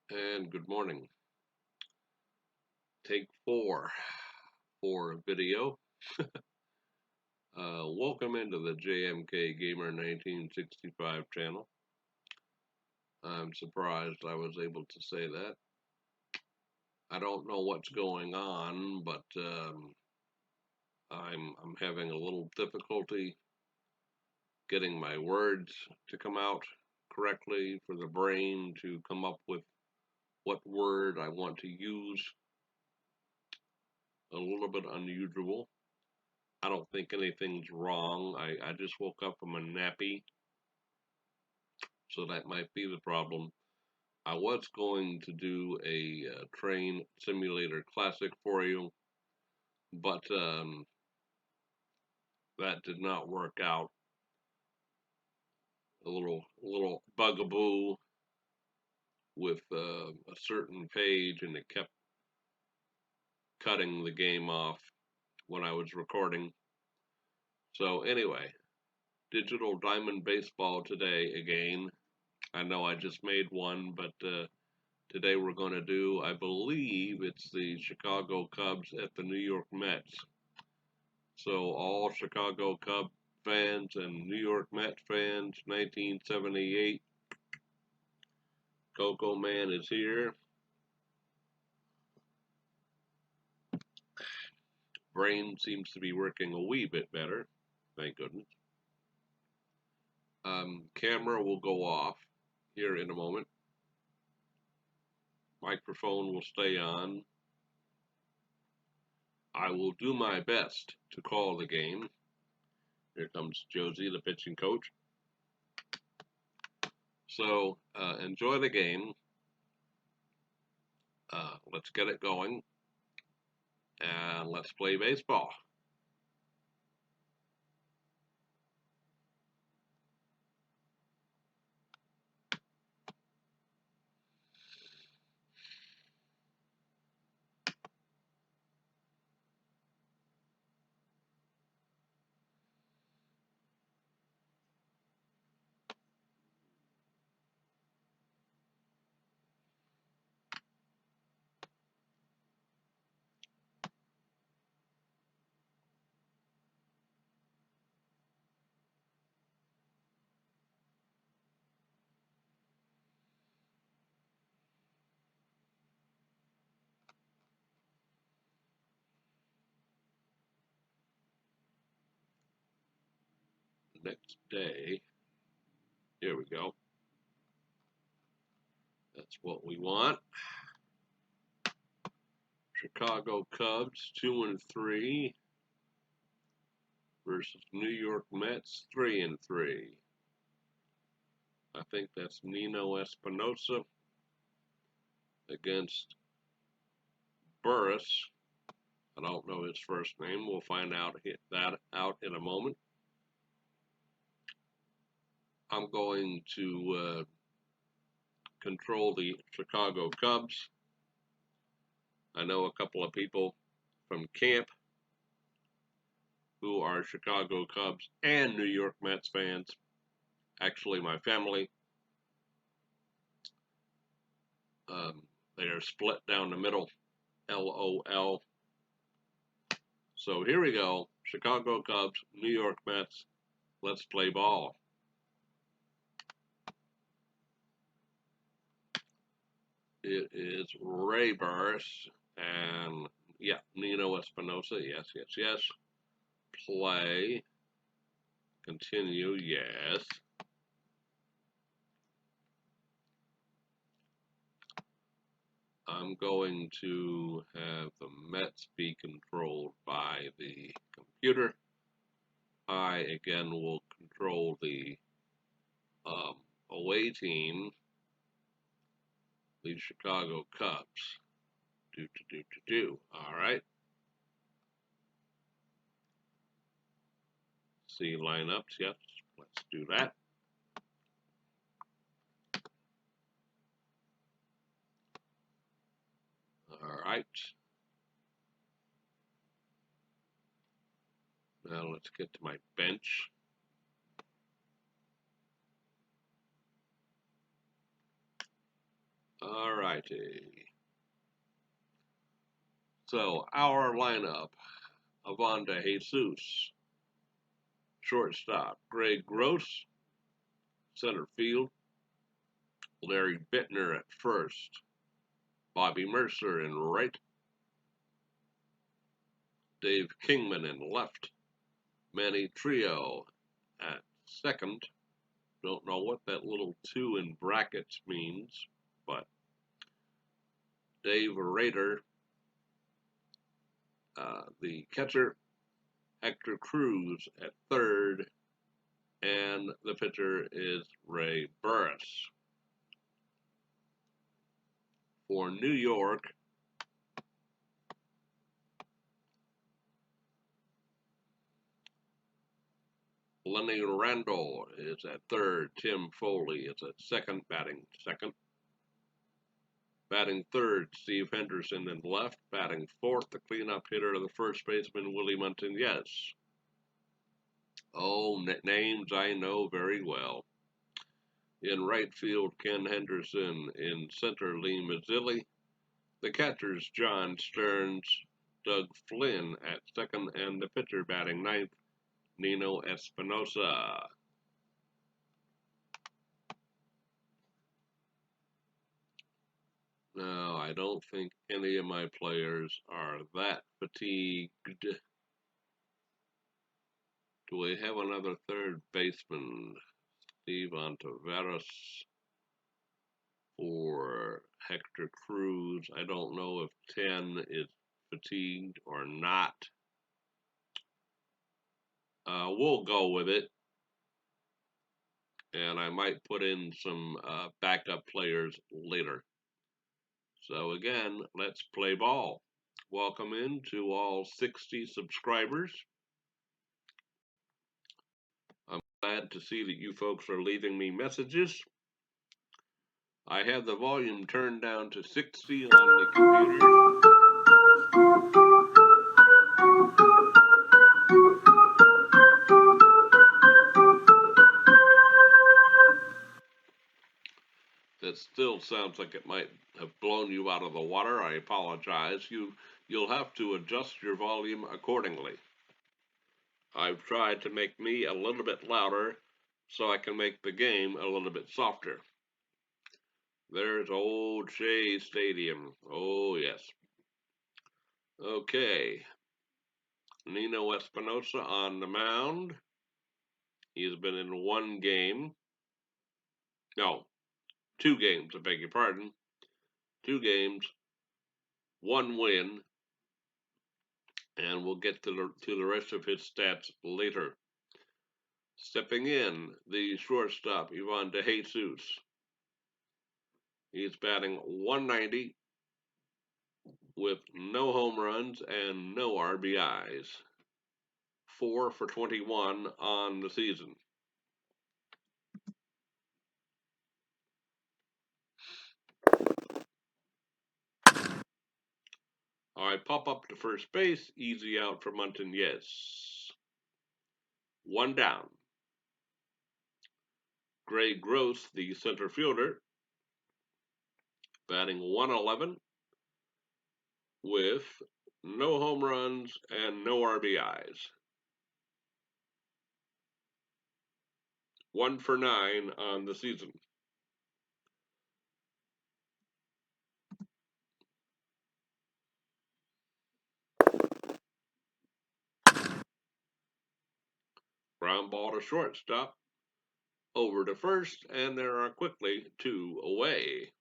And good morning. Take four for video. Welcome into the JMK Gamer 1965 channel. I'm surprised I was able to say that. I don't know what's going on, but I'm having a little difficulty getting my words to come out correctly for the brain to come up with what word I want to use. A little bit unusual. I don't think anything's wrong. I just woke up from a nappy, so that might be the problem. I was going to do a train simulator classic for you, but that did not work out. A little bugaboo with a certain page, and it kept cutting the game off when I was recording. So anyway, digital diamond baseball today again. I know I just made one, but today we're going to do, I believe it's the Chicago Cubs at the New York Mets. So all Chicago Cub fans and New York Mets fans, 1978, Coco Man is here. Brain seems to be working a wee bit better, thank goodness. Camera will go off here in a moment. Microphone will stay on. I will do my best to call the game. Here comes Josie, the pitching coach. So enjoy the game. Let's get it going, and let's play baseball. Next day, here we go. That's what we want. Chicago Cubs 2-3 versus New York Mets 3-3. I think that's Nino Espinosa against Burris. I don't know his first name. We'll find out that out in a moment. I'm going to control the Chicago Cubs. I know a couple of people from camp who are Chicago Cubs and New York Mets fans. Actually, my family. They are split down the middle. LOL. So here we go. Chicago Cubs, New York Mets. Let's play ball. It is Ray Burris and, yeah, Nino Espinosa. Yes. Play. Continue. Yes. I'm going to have the Mets be controlled by the computer. I, again, will control the away team, the Chicago Cubs. All right. See lineups. Yes, let's do that. All right. Now let's get to my bench. All righty. So our lineup: Avonda Jesus, shortstop; Greg Gross, center field; Larry Bittner at first; Bobby Mercer in right; Dave Kingman in left; Manny Trio at second. Don't know what that little 2 in brackets means, but Dave Rader, the catcher; Hector Cruz at third, and the pitcher is Ray Burris. For New York, Lenny Randall is at third. Tim Foley is at second, batting second. Batting third, Steve Henderson in left. Batting fourth, the cleanup hitter, the first baseman, Willie Montañez. Oh, names I know very well. In right field, Ken Henderson. In center, Lee Mazzilli. The catchers, John Stearns, Doug Flynn at second, and the pitcher batting ninth, Nino Espinosa. No, I don't think any of my players are that fatigued. Do we have another third baseman? Steve Ontiveros or Hector Cruz. I don't know if 10 is fatigued or not. We'll go with it. And I might put in some backup players later. So again, let's play ball. Welcome in to all 60 subscribers. I'm glad to see that you folks are leaving me messages. I have the volume turned down to 60 on the computer. That still sounds like it might have blown you out of the water. I apologize. You'll have to adjust your volume accordingly. I've tried to make me a little bit louder so I can make the game a little bit softer. There's old Shea Stadium. Oh, yes. Okay. Nino Espinosa on the mound. He's been in one game. No, 2 games, I beg your pardon. 2 games, 1 win, and we'll get to the rest of his stats later. Stepping in, the shortstop, Ivan De Jesus. He's batting 190 with no home runs and no RBIs. 4 for 21 on the season. I pop up to first base, easy out for Montañez. 1 down. Greg Gross, the center fielder, batting 111 with no home runs and no RBIs. 1 for 9 on the season. Ground ball to shortstop, over to first, and there are quickly 2 away.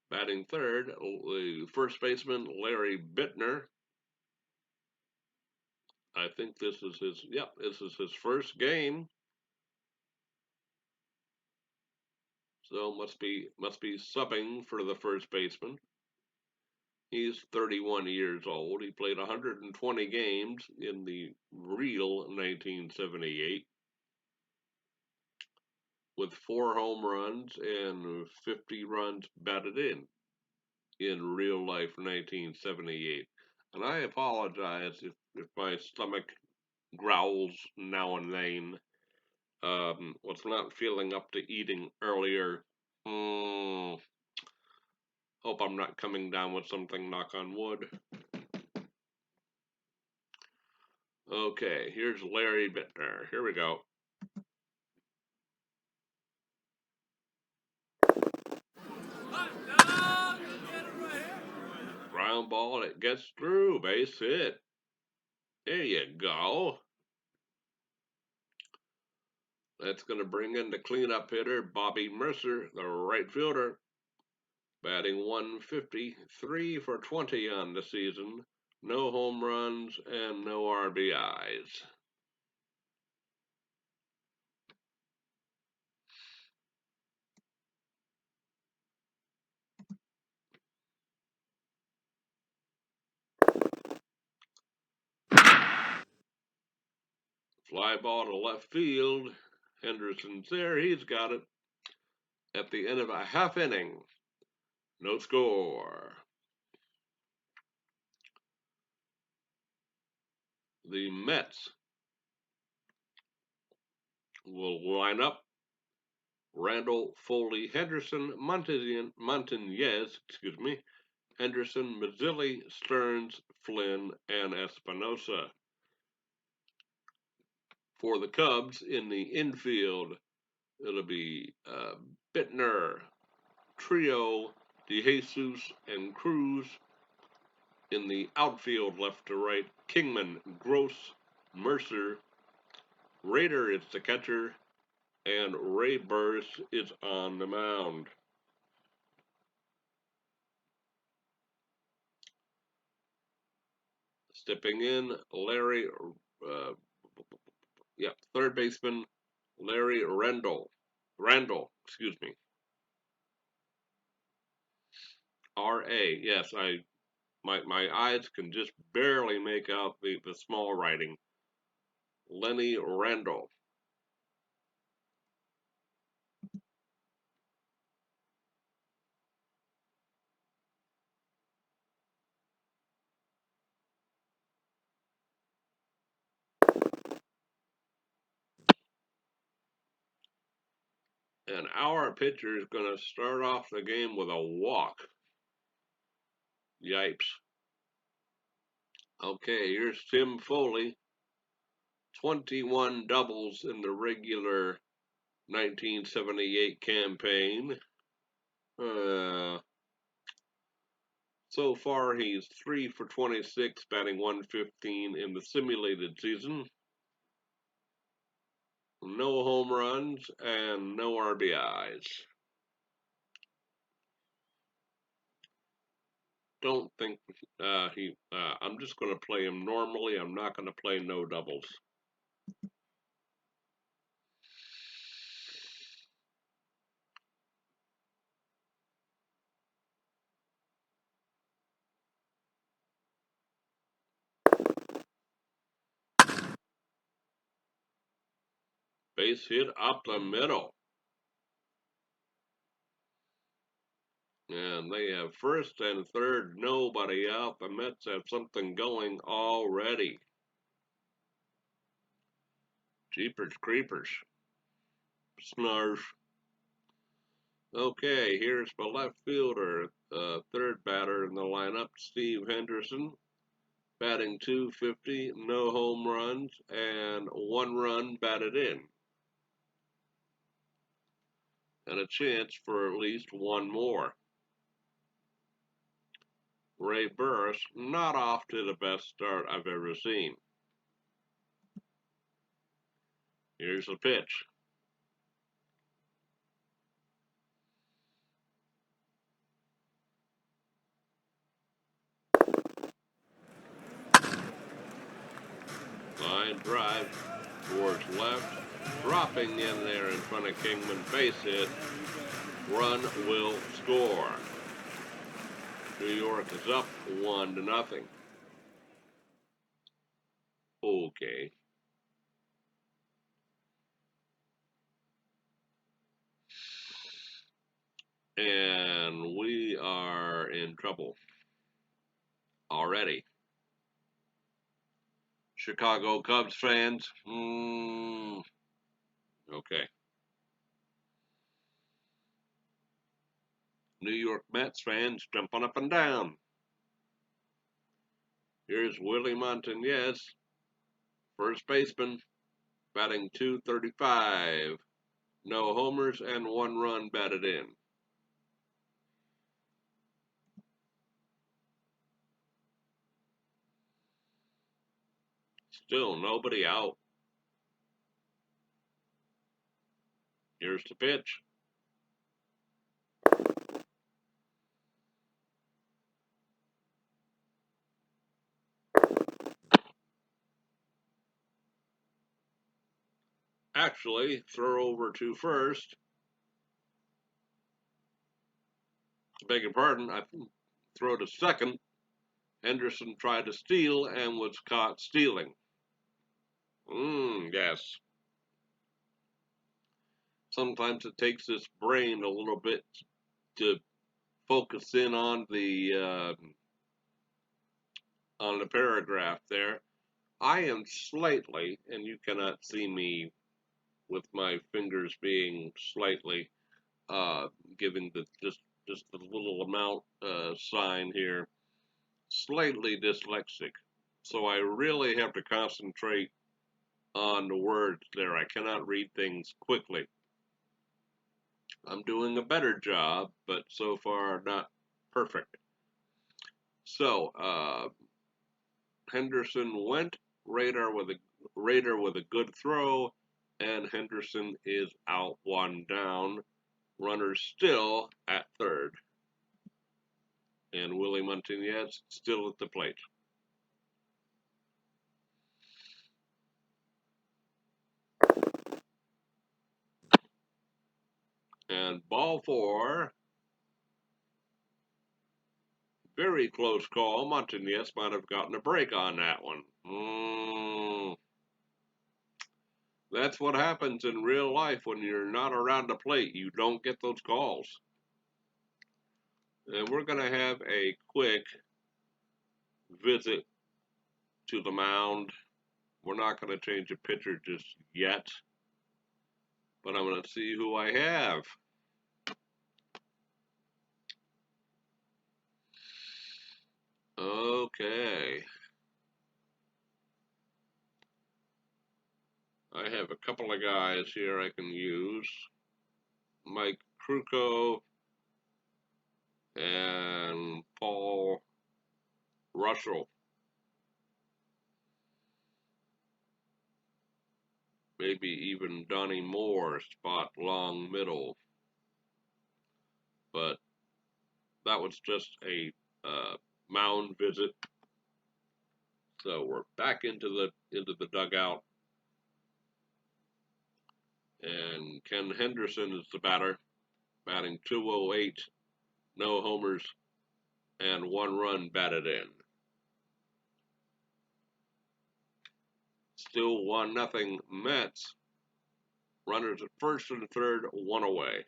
Batting third, the first baseman, Larry Bittner. I think this is his first game. So must be subbing for the first baseman. He's 31 years old. He played 120 games in the real 1978 with 4 home runs and 50 runs batted in real life 1978. And I apologize if my stomach growls now and then. Was not feeling up to eating earlier. Hope I'm not coming down with something, knock on wood. Okay, here's Larry Bittner. Here we go. Ground ball, it gets through, base hit. There you go. That's going to bring in the cleanup hitter, Bobby Mercer, the right fielder, batting 150, 3 for 20 on the season, no home runs and no RBIs. Fly ball to left field. Henderson's there. He's got it. At the end of a half inning, no score. The Mets will line up Randall, Foley, Henderson, Montañez, Henderson, Mazzilli, Stearns, Flynn, and Espinosa. For the Cubs in the infield, it'll be Bittner, Trio, DeJesus, and Cruz. In the outfield, left to right, Kingman, Gross, Mercer. Rader is the catcher, and Ray Burris is on the mound. Stepping in, third baseman Larry Randall, R.A. Yes, my eyes can just barely make out the small writing. Lenny Randall. And our pitcher is going to start off the game with a walk. Yipes. Okay, here's Tim Foley. 21 doubles in the regular 1978 campaign. So far, he's 3 for 26, batting 115 in the simulated season. No home runs and no RBIs. Don't think I'm just going to play him normally. I'm not going to play no doubles. Base hit up the middle. And they have first and third, nobody out. The Mets have something going already. Jeepers creepers. Snarf. Okay, here's the left fielder, third batter in the lineup, Steve Henderson, batting 250, no home runs, and 1 run batted in. And a chance for at least one more. Ray Burris, not off to the best start I've ever seen. Here's the pitch. Line drive towards left, dropping in there in front of Kingman, base hit. Run will score. New York is up 1-0. Okay. And we are in trouble already. Chicago Cubs fans, okay. New York Mets fans jumping up and down. Here's Willie Montañez, first baseman, batting .235. No homers and 1 run batted in. Still nobody out. Here's the pitch. Actually, throw over to first. Beg your pardon, I throw to second. Henderson tried to steal and was caught stealing. Yes. Sometimes it takes this brain a little bit to focus in on the paragraph there. I am slightly, and you cannot see me with my fingers being slightly giving the just the little amount sign here, slightly dyslexic. So I really have to concentrate on the words there. I cannot read things quickly. I'm doing a better job, but so far not perfect. So Henderson went. Raider with a good throw, and Henderson is out 1 down. Runners still at third, and Willie Montañez still at the plate. And ball 4. Very close call. Montañez might have gotten a break on that one. That's what happens in real life when you're not around the plate. You don't get those calls. And we're going to have a quick visit to the mound. We're not going to change a pitcher just yet, but I'm going to see who I have. Okay. I have a couple of guys here I can use. Mike Krukow and Paul Russell. Maybe even Donnie Moore, spot long middle. But that was just a mound visit. So we're back into the dugout. And Ken Henderson is the batter, batting .208, no homers, and 1 run batted in. Still 1-0 Mets. Runners at first and third, 1 away.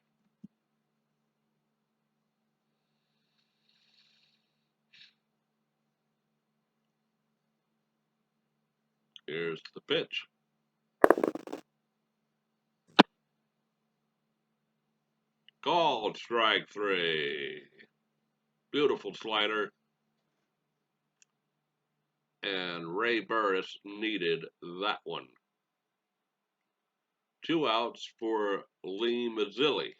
Here's the pitch. Called strike 3. Beautiful slider. And Ray Burris needed that one. 2 outs for Lee Mazzilli.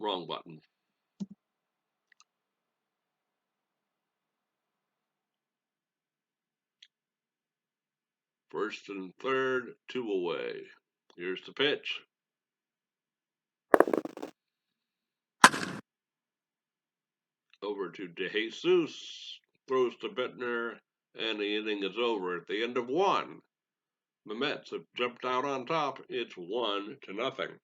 Wrong button. First and third, 2 away. Here's the pitch. Over to DeJesus. Throws to Bittner, and the inning is over at the end of 1. The Mets have jumped out on top. It's 1-0.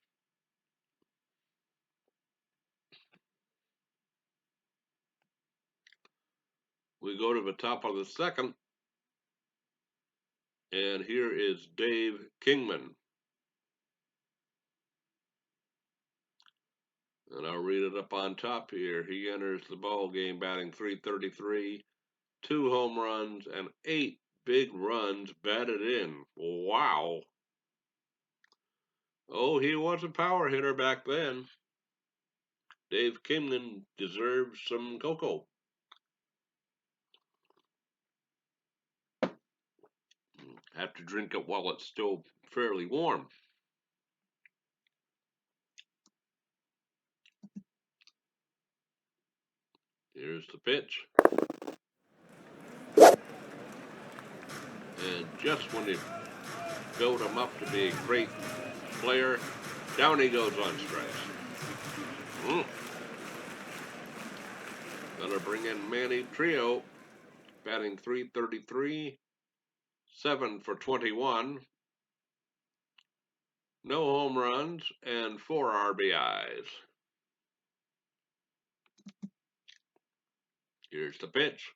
We go to the top of the second, and here is Dave Kingman. And I'll read it up on top here. He enters the ball game batting .333, 2 home runs, and 8 big runs batted in. Wow. Oh, he was a power hitter back then. Dave Kingman deserves some cocoa. Have to drink it while it's still fairly warm. Here's the pitch. And just when you build him up to be a great player, down he goes on strikes. Gonna bring in Manny Trio, batting .333, 7 for 21, no home runs, and 4 RBIs. Here's the pitch.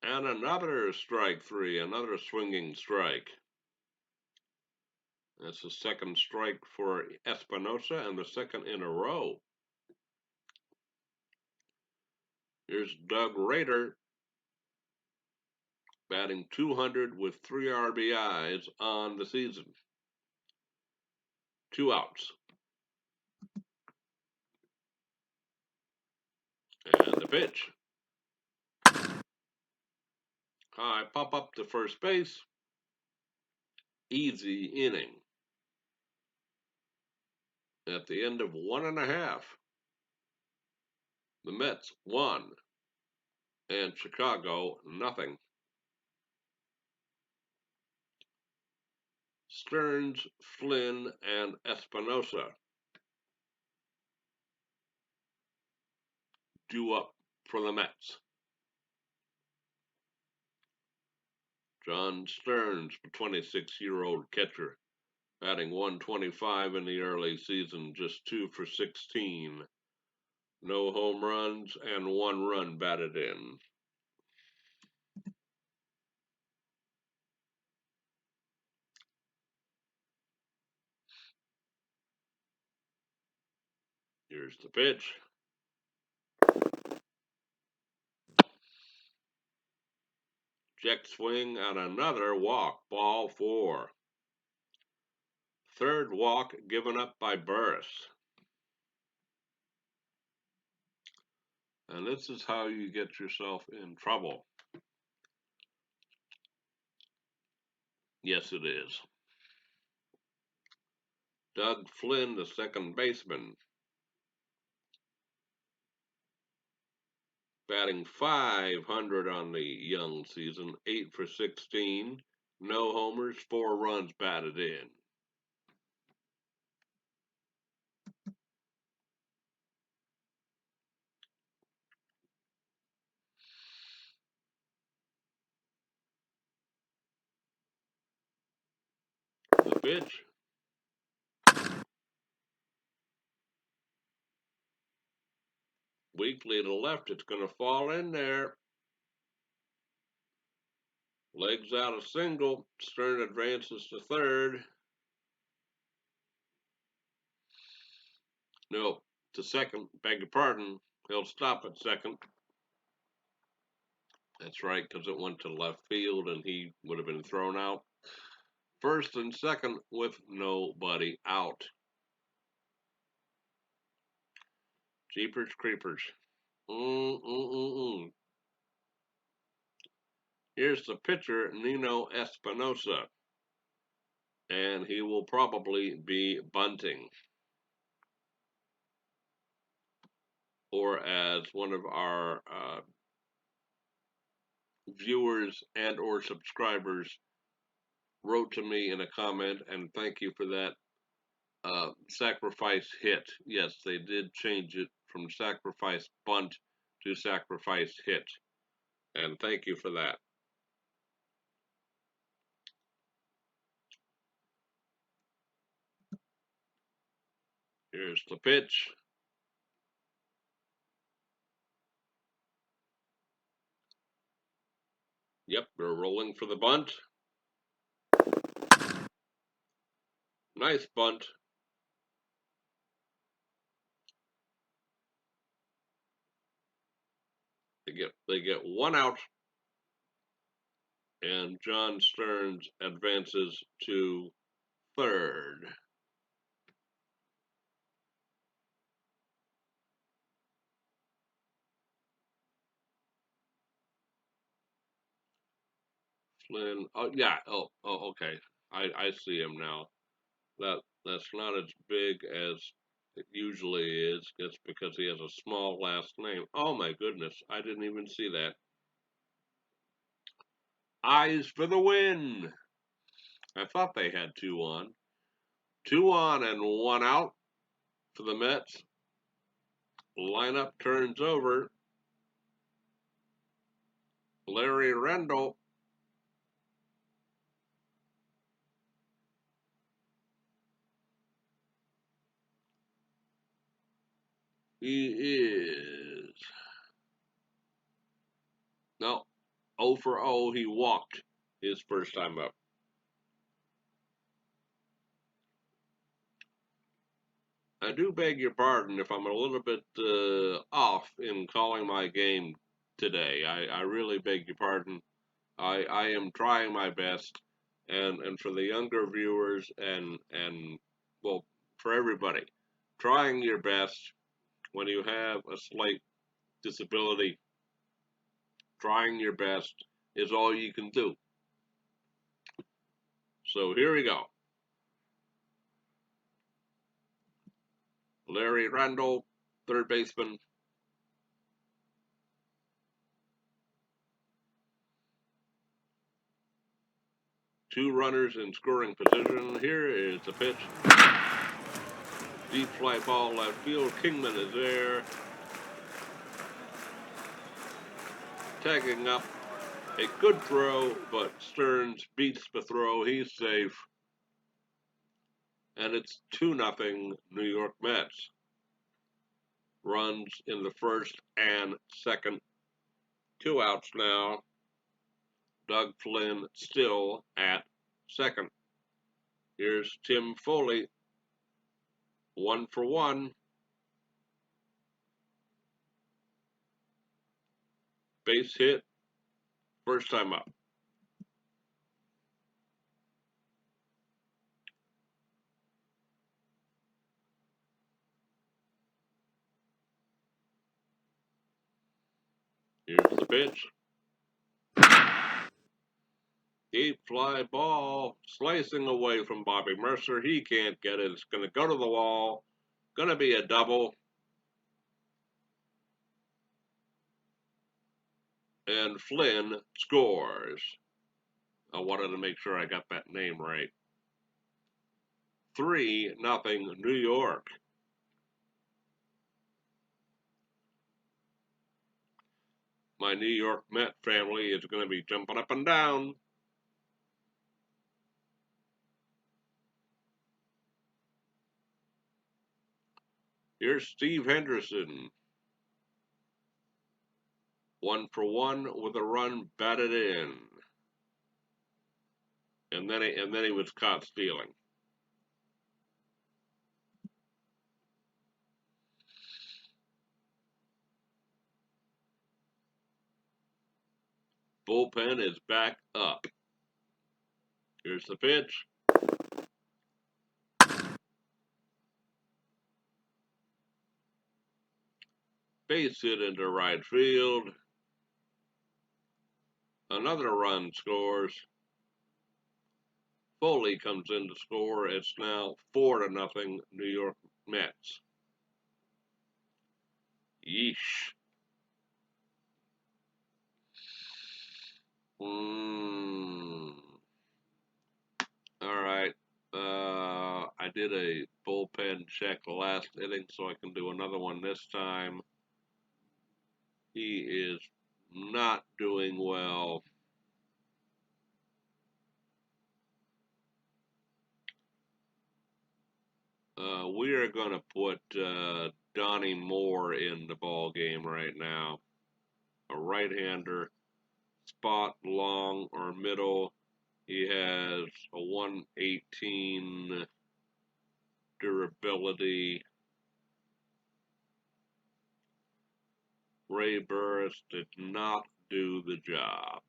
And another strike three, another swinging strike. That's the second strike for Espinosa and the second in a row. Here's Doug Rader, batting .200 with 3 RBIs on the season. 2 outs. And the pitch. High pop up to first base. Easy inning. At the end of 1.5, the Mets won and Chicago nothing. Stearns, Flynn, and Espinosa due up for the Mets. John Stearns, the 26-year-old catcher, batting .125 in the early season, just 2 for 16. No home runs and 1 run batted in. Here's the pitch. Check swing and another walk, ball 4. Third walk given up by Burris. And this is how you get yourself in trouble. Yes, it is. Doug Flynn, the second baseman, batting .500 on the young season, 8 for 16, no homers, 4 runs batted in. The pitch. Weakly to left, it's going to fall in there. Legs out a single. Stern advances to third. No, to second. Beg your pardon. He'll stop at second. That's right, because it went to left field and he would have been thrown out. First and second with nobody out. Jeepers creepers. Here's the pitcher, Nino Espinosa. And he will probably be bunting. Or as one of our viewers and or subscribers wrote to me in a comment, and thank you for that, sacrifice hit. Yes, they did change it from sacrifice bunt to sacrifice hit. And thank you for that. Here's the pitch. Yep, they're rolling for the bunt. Nice bunt. They get one out, and John Stearns advances to third. Flynn. Oh yeah. Oh okay. I see him now. That's not as big as it usually is. It's because he has a small last name. Oh my goodness, I didn't even see that. Eyes for the win. I thought they had two on. Two on and one out for the Mets. Lineup turns over. Larry Rendell. He is no 0 for 0. He walked his first time up. I do beg your pardon if I'm a little bit off in calling my game today. I really beg your pardon. I am trying my best, and for the younger viewers and well, for everybody, trying your best when you have a slight disability, trying your best is all you can do. So here we go. Larry Randall, third baseman. Two runners in scoring position. Here is the pitch. Deep fly ball left field. Kingman is there. Tagging up. A good throw, but Stearns beats the throw. He's safe. And it's 2-0 New York Mets. Runs in the first and second. Two outs now. Doug Flynn still at second. Here's Tim Foley. 1 for 1. Base hit. First time up. Here's the pitch. Deep fly ball slicing away from Bobby Mercer. He can't get it. It's going to go to the wall. Going to be a double. And Flynn scores. I wanted to make sure I got that name right. 3-0 New York. My New York Met family is going to be jumping up and down. Here's Steve Henderson. 1 for 1 with a run batted in. And then he was caught stealing. Bullpen is back up. Here's the pitch. Base hit into right field. Another run scores. Foley comes in to score. It's now 4-0 New York Mets. Yeesh. All right. I did a bullpen check last inning, so I can do another one this time. He is not doing well. We are going to put Donnie Moore in the ball game right now. A right-hander, spot, long, or middle. He has a 118 durability. Ray Burris did not do the job.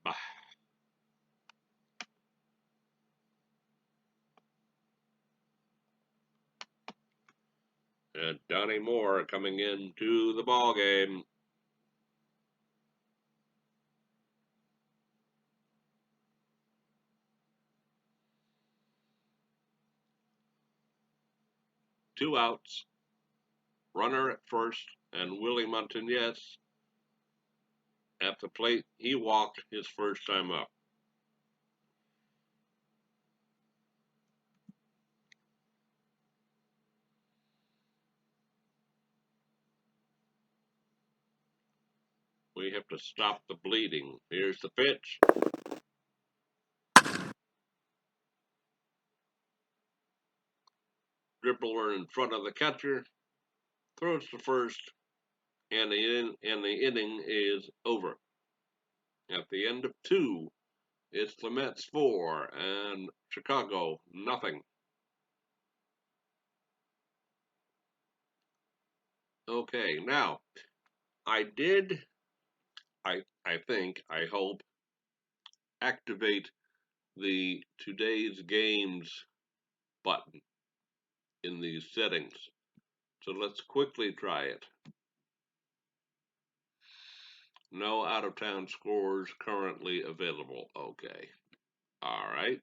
And Donnie Moore coming into the ball game. Two outs. Runner at first, and Willie Montañez at the plate. He walked his first time up. We have to stop the bleeding. Here's the pitch. Dribbler in front of the catcher. Throws to first, and the inning is over. At the end of two, it's the Mets 4 and Chicago nothing. Okay, now I did, I think, I hope, activate the today's games button in these settings. So let's quickly try it. No out of town scores currently available. Okay. All right.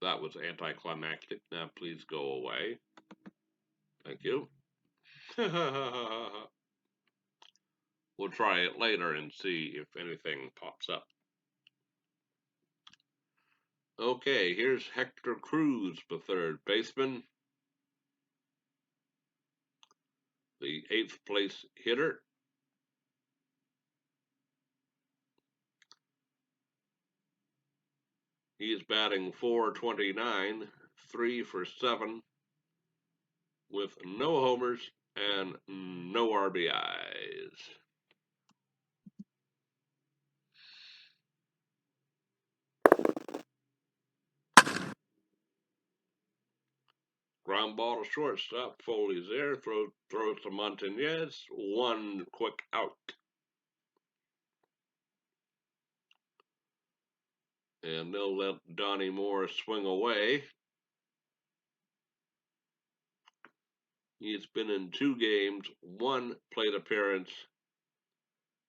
That was anticlimactic. Now please go away. Thank you. We'll try it later and see if anything pops up. Okay, here's Hector Cruz, the third baseman, the 8th place hitter. He is batting .429, 3 for 7, with no homers and no RBIs. Ground ball to shortstop. Foley's there. Throws to Montañez. One quick out. And they'll let Donnie Moore swing away. He's been in 2 games, 1 plate appearance,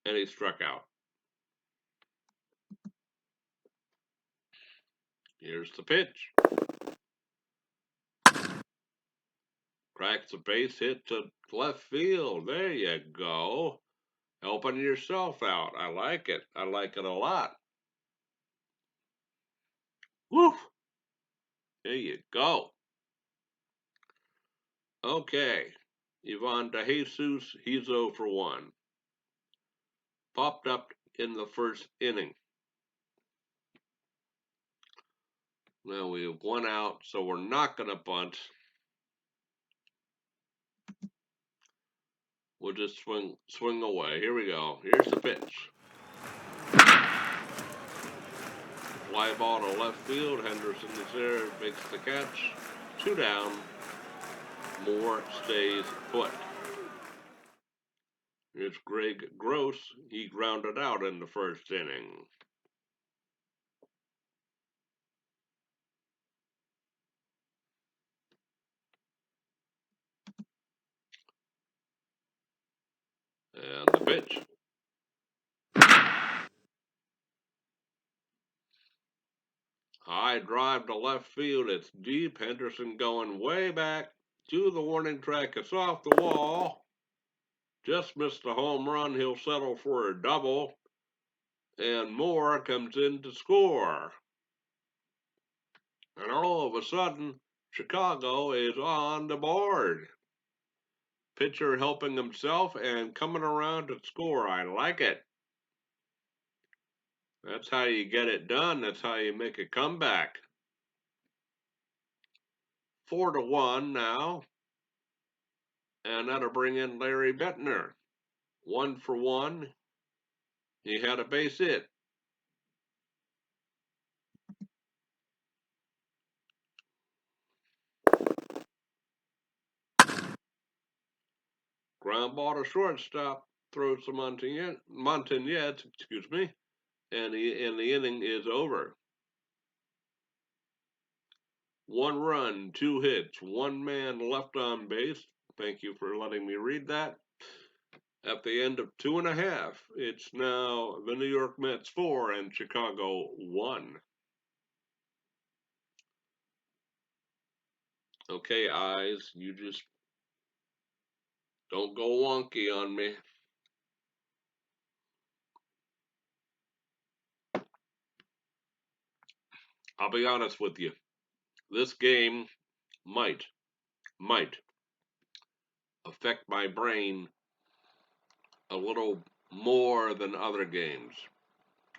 and he struck out. Here's the pitch. Cracks a base hit to left field. There you go. Helping yourself out. I like it. I like it a lot. Woo! There you go. Okay. Ivan DeJesus, he's 0 for 1. Popped up in the first inning. Now we have 1 out, so we're not going to bunt. We'll just swing away. Here we go. Here's the pitch. Fly ball to left field. Henderson is there, makes the catch. 2 down. Moore stays put. Here's Greg Gross. He grounded out in the first inning. And the pitch. High drive to left field. It's deep. Henderson going way back to the warning track. It's off the wall. Just missed a home run. He'll settle for a double. And Moore comes in to score. And all of a sudden, Chicago is on the board. Pitcher helping himself and coming around to score. I like it. That's how you get it done. That's how you make a comeback. 4-1 now. And that'll bring in Larry Bettner. 1 for 1. He had a base hit. Ground ball to shortstop. Throws to Montañez, excuse me, and the inning is over. 1 run, 2 hits, 1 man left on base. Thank you for letting me read that. At the end of 2.5, it's now the New York Mets 4 and Chicago 1. Okay, eyes, you just don't go wonky on me. I'll be honest with you. This game might affect my brain a little more than other games.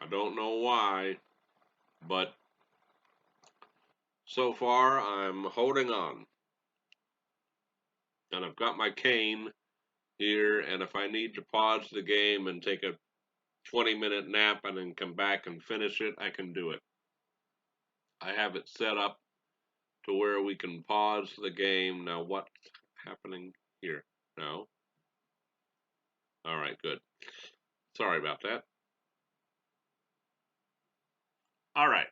I don't know why, but so far I'm holding on. And I've got my cane here, and if I need to pause the game and take a 20-minute nap and then come back and finish it, I can do it. I have it set up to where we can pause the game. Now, what's happening here? No? All right, good. Sorry about that. All right.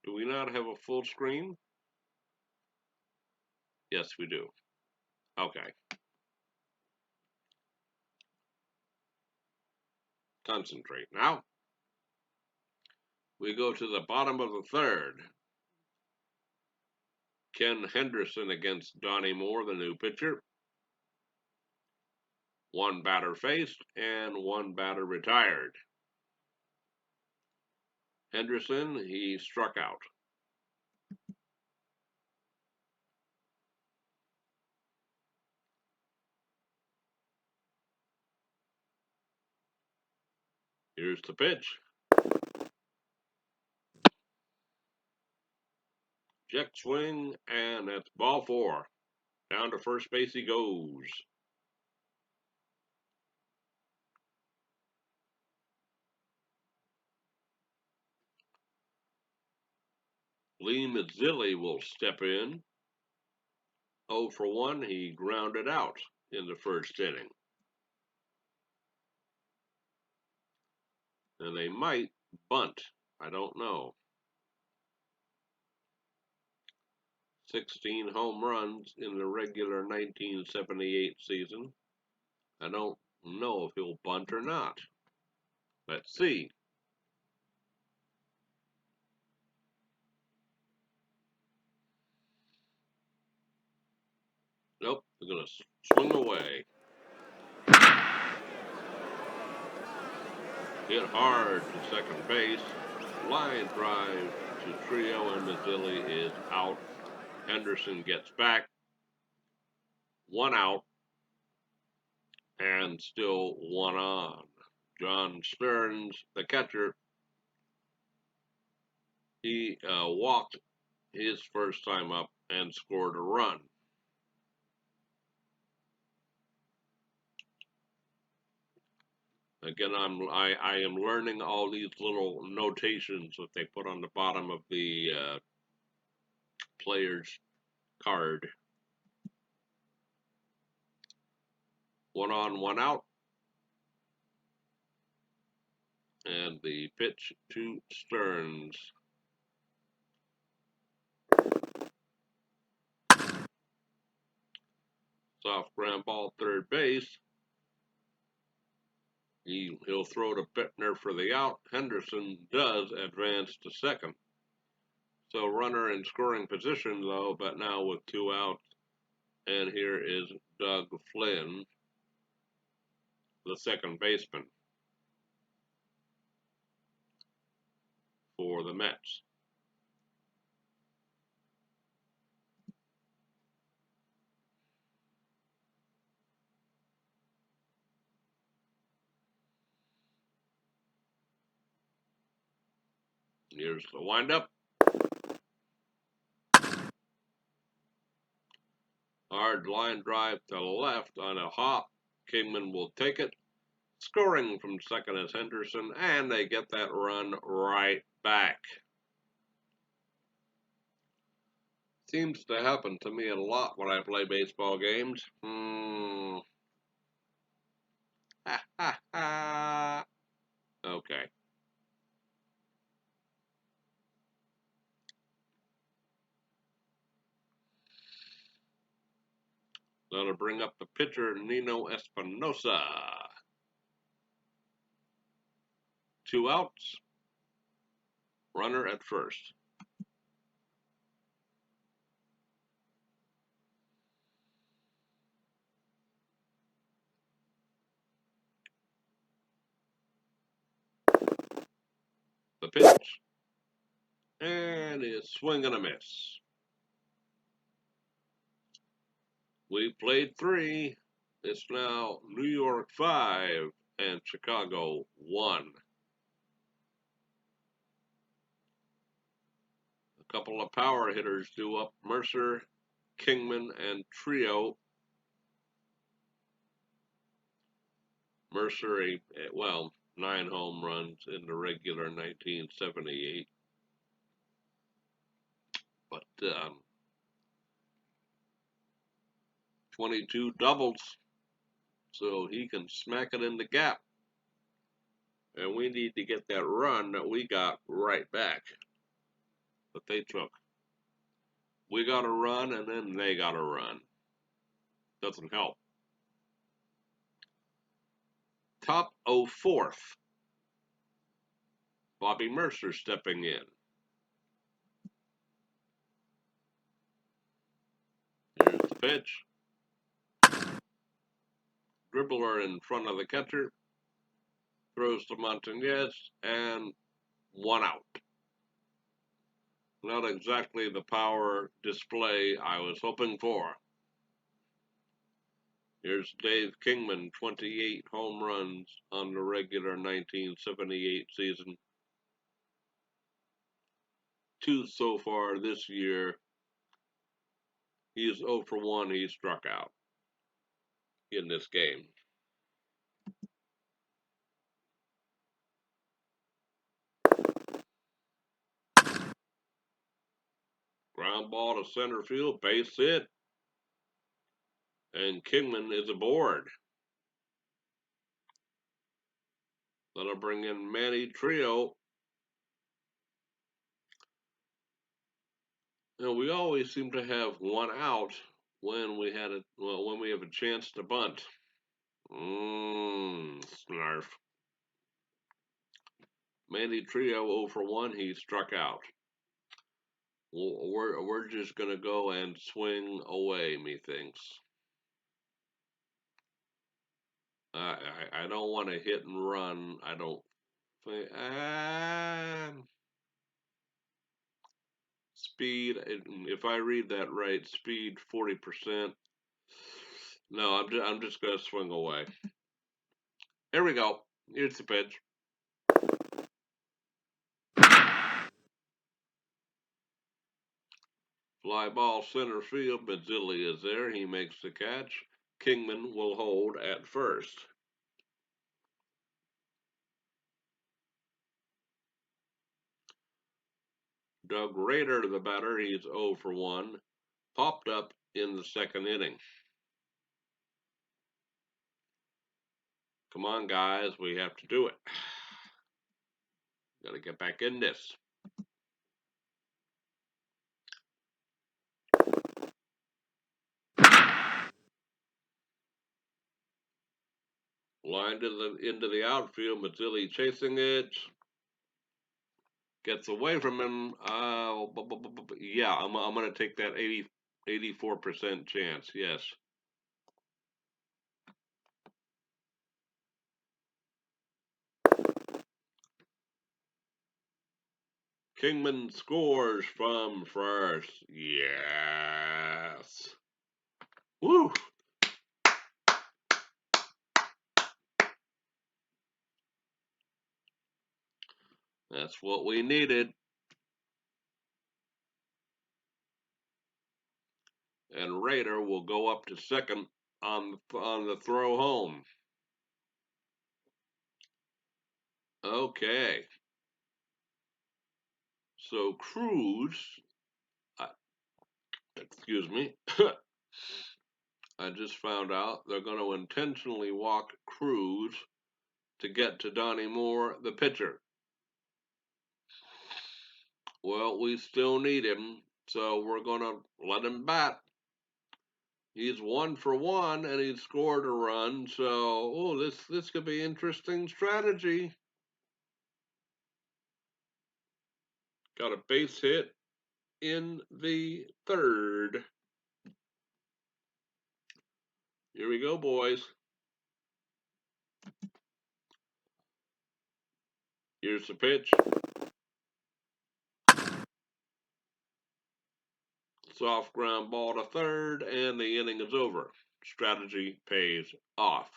Do we not have a full screen? Yes, we do. Okay. Concentrate. Now, we go to the bottom of the third. Ken Henderson against Donnie Moore, the new pitcher. 1 batter faced and 1 batter retired. Henderson, he struck out. Here's the pitch. Check swing, and that's ball 4. Down to first base he goes. Lee Mazzilli will step in. 0 for 1, he grounded out in the first inning. And they might bunt. I don't know. 16 home runs in the regular 1978 season. I don't know if he'll bunt or not. Let's see. Nope, they're going to swing away. Hit hard to second base. Line drive to Trio, and Mazzilli is out. Henderson gets back. 1 out. And still 1 on. John Stearns, the catcher, he walked his first time up and scored a run. Again, I am learning all these little notations that they put on the bottom of the player's card. 1 on, 1 out. And the pitch to Stearns. Soft ground ball, third base. He'll throw to Bittner for the out. Henderson does advance to second. So runner in scoring position, though, but now with 2 outs. And here is Doug Flynn, the second baseman for the Mets. Here's the windup. Hard line drive to the left on a hop. Kingman will take it. Scoring from second is Henderson, and they get that run right back. Seems to happen to me a lot when I play baseball games. Ha ha ha. Okay. That'll bring up the pitcher, Nino Espinosa. 2 outs, runner at first. The pitch, and it's swing and a miss. We played 3. It's now New York 5 and Chicago 1. A couple of power hitters due up: Mercer, Kingman, and Trio. Mercer, well, 9 home runs in the regular 1978, but 22 doubles, so he can smack it in the gap. And we need to get that run that we got right back that they took. We got a run, and then they got a run. Doesn't help. Top of 4th. Bobby Mercer stepping in. Here's the pitch. Dribbler in front of the catcher. Throws to Montañez, and 1 out. Not exactly the power display I was hoping for. Here's Dave Kingman, 28 home runs on the regular 1978 season. 2 so far this year. He's 0 for 1. He struck out in this game. Ground ball to center field, base hit. And Kingman is aboard. That'll bring in Manny Trio. We always seem to have 1 out when we have a chance to bunt. Snarf. Manny Trio 0 for 1. He struck out. We're just gonna go and swing away, methinks. I don't want to hit and run. I don't think. Speed. If I read that right, speed 40%. No, I'm just gonna swing away. Here we go. Here's the pitch. Fly ball center field. Mazzilli is there. He makes the catch. Kingman will hold at first. Doug Rader, the batter, he's 0 for 1. Popped up in the 2nd inning. Come on, guys. We have to do it. Got to get back in this. Line into the outfield. Mazzilli chasing it. Gets away from him. Yeah, I'm going to take that 84% chance. Yes. Kingman scores from first. Yes. Woo. That's what we needed. And Rader will go up to second on the throw home. Okay. So Cruz, Excuse me. I just found out they're going to intentionally walk Cruz to get to Donnie Moore, the pitcher. Well, we still need him, so we're going to let him bat. He's 1 for 1 and he's scored a run, so this could be interesting strategy. Got a base hit in the third. Here we go, boys. Here's the pitch. Soft ground ball to third, and the inning is over. Strategy pays off.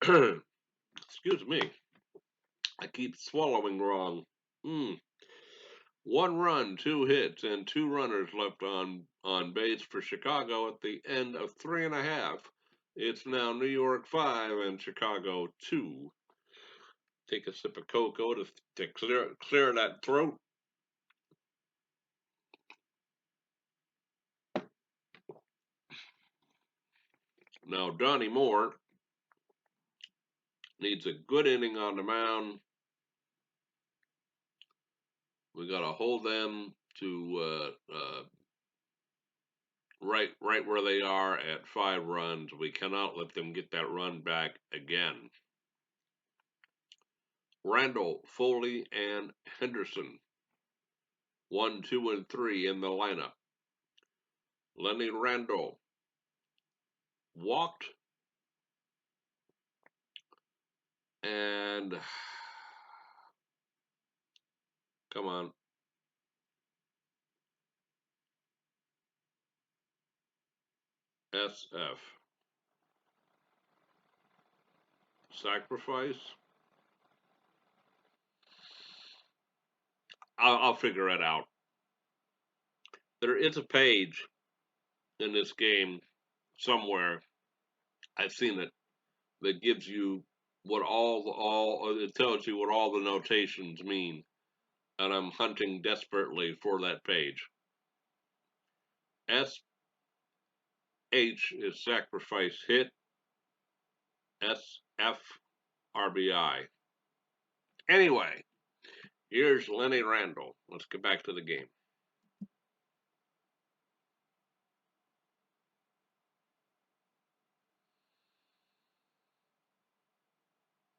Excuse me. I keep swallowing wrong. 1 run, 2 hits, and 2 runners left on base for Chicago at the end of 3.5. It's now New York 5 and Chicago 2. Take a sip of cocoa to clear that throat. Now Donnie Moore needs a good inning on the mound. We got to hold them to right where they are at 5 runs. We cannot let them get that run back again. Randall, Foley, and Henderson. 1, 2, and 3 in the lineup. Lenny Randall walked, and come on. SF. Sacrifice? I'll figure it out. There is a page in this game somewhere. I've seen it that gives you what all it tells you what all the notations mean, and I'm hunting desperately for that page. SH is sacrifice hit. SF RBI. Anyway, here's Lenny Randall. Let's get back to the game.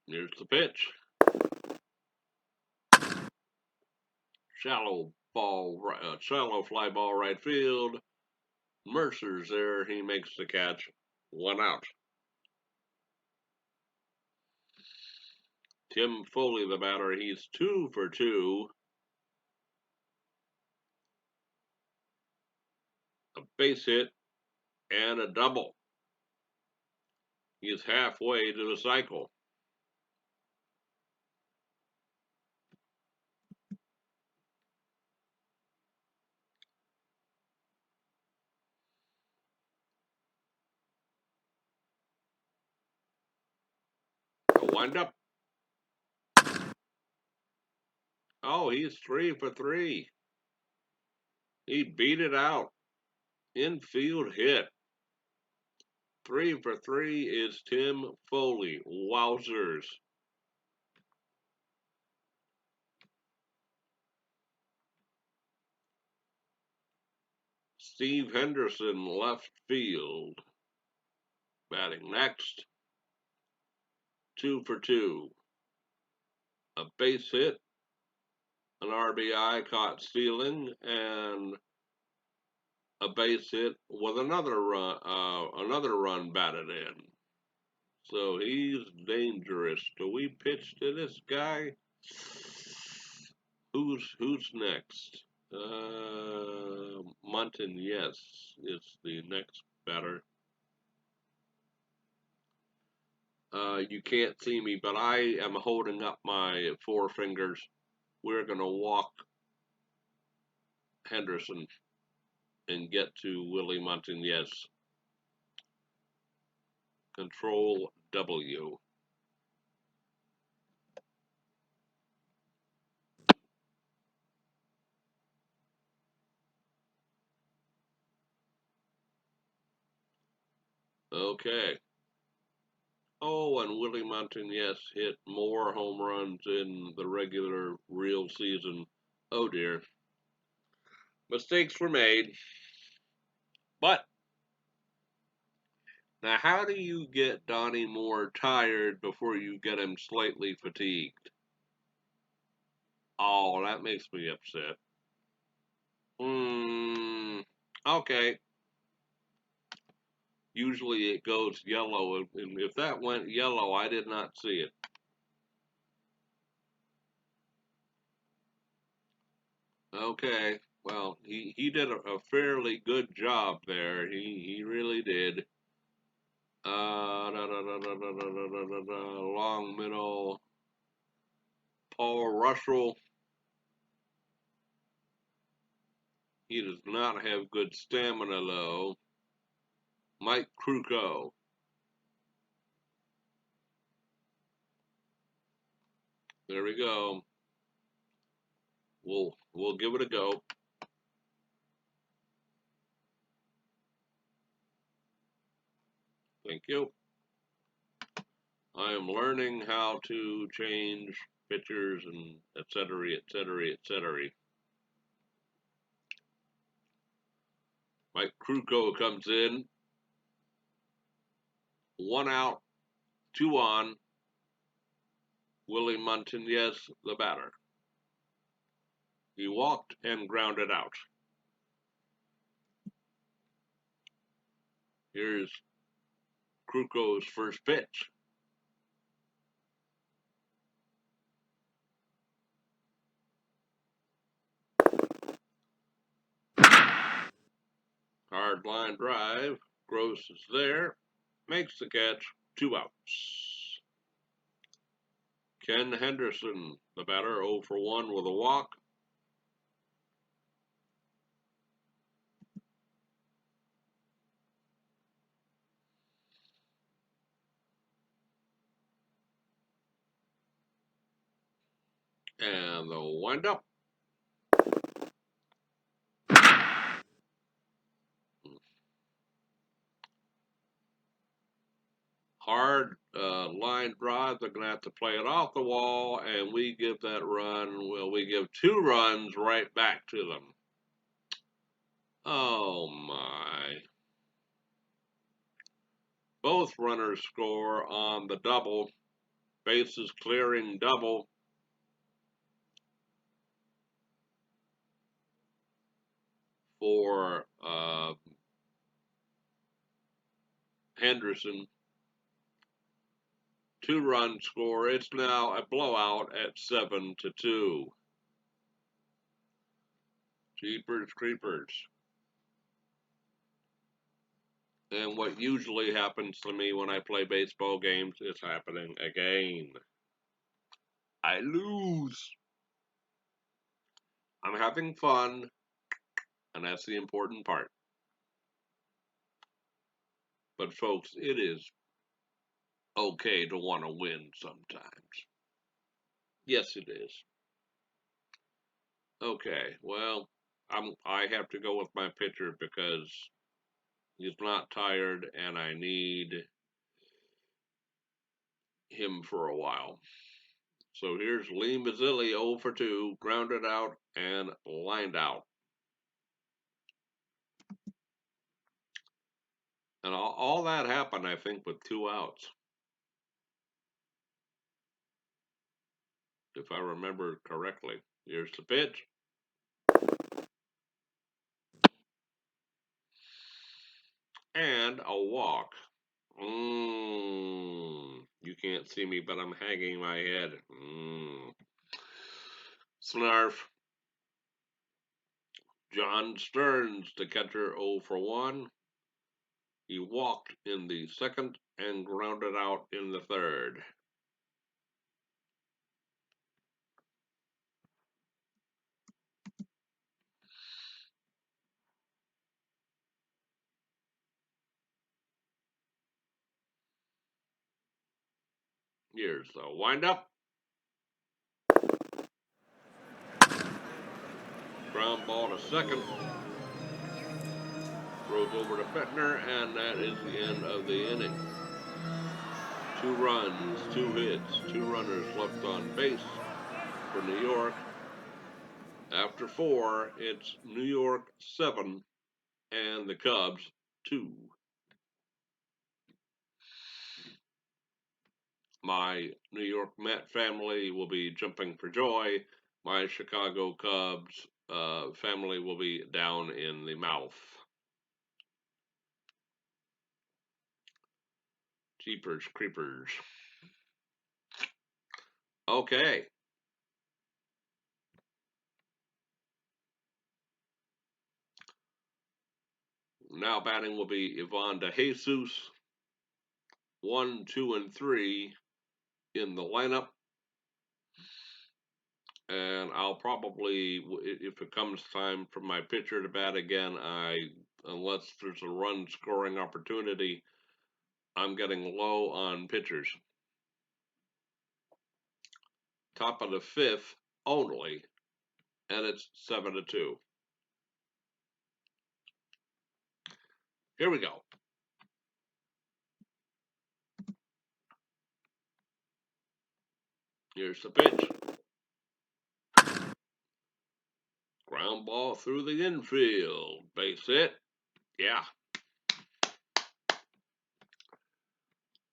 Here's the pitch. Shallow fly ball right field. Mercer's there. He makes the catch. 1 out. Tim Foley, the batter. He's 2 for 2. A base hit and a double. He's halfway to the cycle. The windup. Oh, he's 3 for 3. He beat it out. Infield hit. 3 for 3 is Tim Foley. Wowzers. Steve Henderson, left field. Batting next. 2 for 2. A base hit, an RBI caught stealing, and a base hit with another run batted in. So he's dangerous. Do we pitch to this guy? Who's next? Munton, yes, is the next batter. You can't see me, but I am holding up my 4 fingers. We're gonna walk Henderson and get to Willie Munton, yes. Control W. Okay. Oh, and Willie Montañez hit more home runs in the regular real season. Oh dear. Mistakes were made. But now, how do you get Donnie Moore tired before you get him slightly fatigued? Oh, that makes me upset. Hmm. Okay. Usually it goes yellow, and if that went yellow, I did not see it. Okay. Well, he did a fairly good job there. He really did. Long middle. Paul Russell. He does not have good stamina though. Mike Krukow. There we go. We'll give it a go. Thank you. I am learning how to change pictures and et cetera, et cetera, et cetera. Mike Krukow comes in. One out, two on. Willie Montañez, the batter. He walked and grounded out. Here's Krukow's first pitch. Hard line drive. Gross is there. Makes the catch. Two outs. Ken Henderson, the batter, 0 for 1 with a walk. And the windup. Hard line drive. They're going to have to play it off the wall, and we give that run. Well, we give two runs right back to them. Oh, my. Both runners score on the double. Bases clearing double. For Henderson. Two-run score. It's now a blowout at 7-2. Jeepers creepers. And what usually happens to me when I play baseball games is happening again. I lose. I'm having fun, and that's the important part. But folks, it is okay to want to win sometimes. Yes, it is. Okay, well, I have to go with my pitcher because he's not tired, and I need him for a while. So here's Lee Mazzilli 0 for 2, grounded out and lined out. And all that happened, I think, with two outs, if I remember correctly. Here's the pitch. And a walk. You can't see me, but I'm hanging my head. Snarf. John Stearns, the catcher, 0 for 1. He walked in the second and grounded out in the third. Here's the windup. Ground ball to second. Throws over to Bettner, and that is the end of the inning. 2 runs, 2 hits, 2 runners left on base for New York. After 4, it's New York 7 and the Cubs 2. My New York Met family will be jumping for joy. My Chicago Cubs family will be down in the mouth. Jeepers creepers. Okay. Now batting will be Ivan De Jesus. 1, 2, and 3 in the lineup. And I'll probably, if it comes time for my pitcher to bat again, unless there's a run scoring opportunity, I'm getting low on pitchers. Top of the 5th only, and it's 7-2. Here we go. Here's the pitch. Ground ball through the infield. Base hit. Yeah.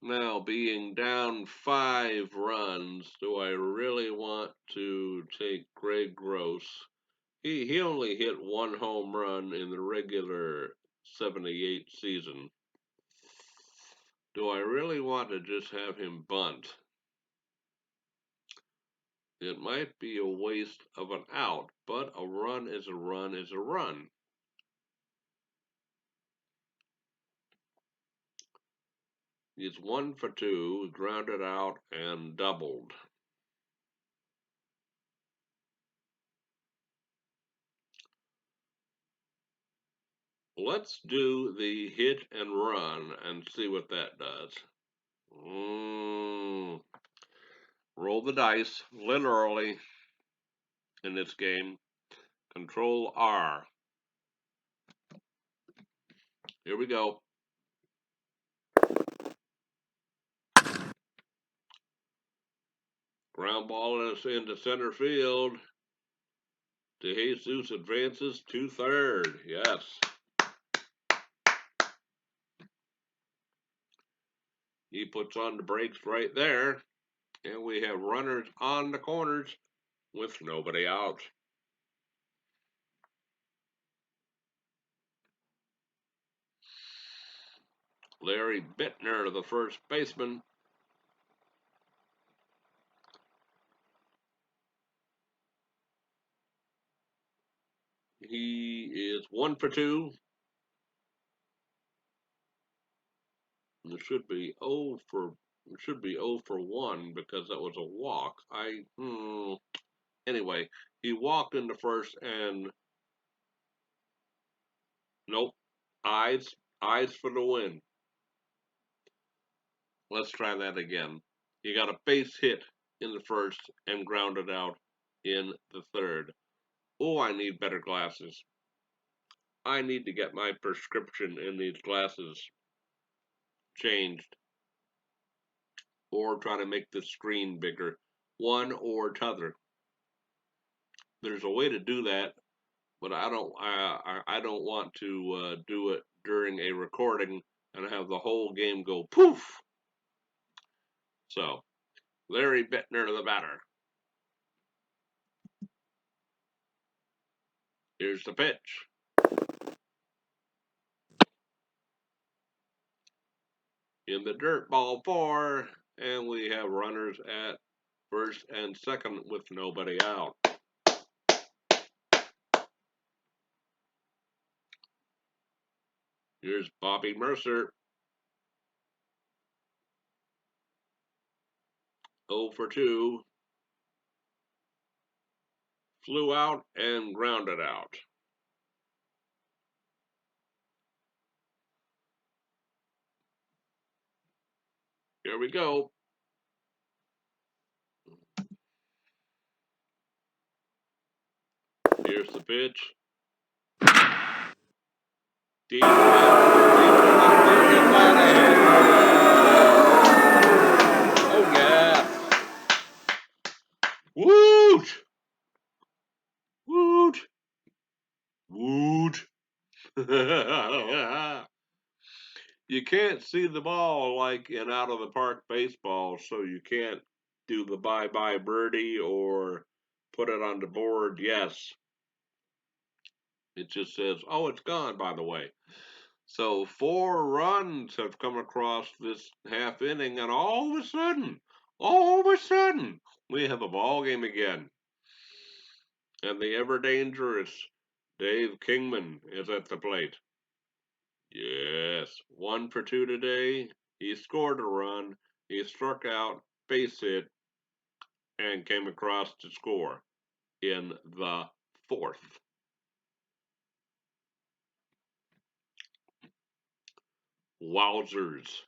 Now, being down 5 runs, do I really want to take Greg Gross? He only hit 1 home run in the regular 78 season. Do I really want to just have him bunt? It might be a waste of an out, but a run is a run is a run. He's 1 for 2, grounded out, and doubled. Let's do the hit and run and see what that does. Roll the dice, literally, in this game. Control R. Here we go. Ground ball is into center field. De Jesus advances to third. Yes. He puts on the brakes right there. And we have runners on the corners with nobody out. Larry Bittner, the first baseman. He is 1 for 2. It should be 0 for 1 because that was a walk. Anyway, he walked in the first and nope. Eyes for the win. Let's try that again. He got a base hit in the first and grounded out in the third. Oh, I need better glasses. I need to get my prescription in these glasses changed or try to make the screen bigger. One or t'other. There's a way to do that, but I don't want to do it during a recording and have the whole game go poof. So, Larry Bittner, the batter. Here's the pitch. In the dirt, ball 4, and we have runners at first and second with nobody out. Here's Bobby Mercer. 0 for 2. Flew out and grounded out. Here we go. Here's the pitch. Deep left, deep to left field, hit by the head. Oh yeah! Woot! Woot! Woot! You can't see the ball like in out of the park baseball, so you can't do the bye bye birdie or put it on the board. Yes, it just says, oh, it's gone, by the way. So 4 runs have come across this half inning, and all of a sudden, we have a ball game again. And the ever dangerous Dave Kingman is at the plate. Yes, 1 for 2 today. He scored a run. He struck out, base hit, and came across to score in the fourth. Wowzers.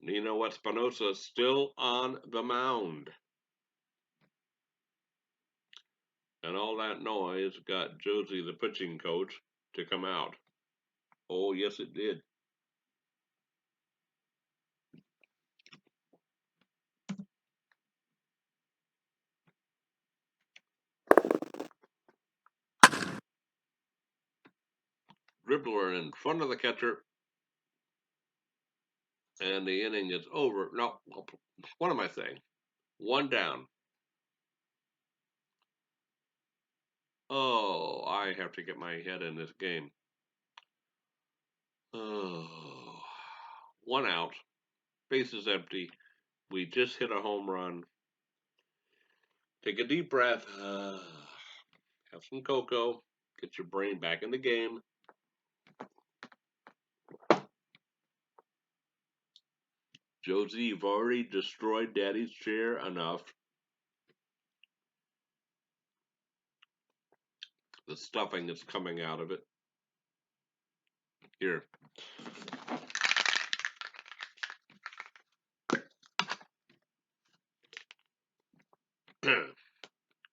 Nino Espinosa still on the mound. And all that noise got Josie, the pitching coach, to come out. Oh, yes, it did. Dribbler in front of the catcher, and the inning is over. No, what am I saying? 1 down. Oh, I have to get my head in this game. Oh, 1 out, bases empty. We just hit a home run. Take a deep breath. Have some cocoa. Get your brain back in the game. Josie, you've already destroyed Daddy's chair enough. The stuffing is coming out of it. Here.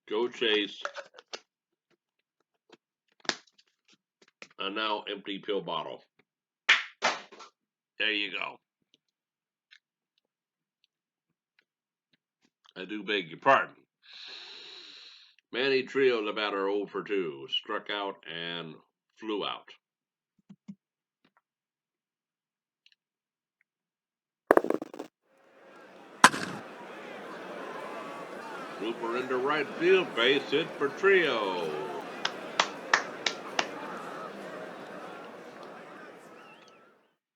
Go Chase. A now empty pill bottle. There you go. I do beg your pardon. Manny Trio, the batter, 0 for 2. Struck out and flew out. Super into right field, base hit for Trio.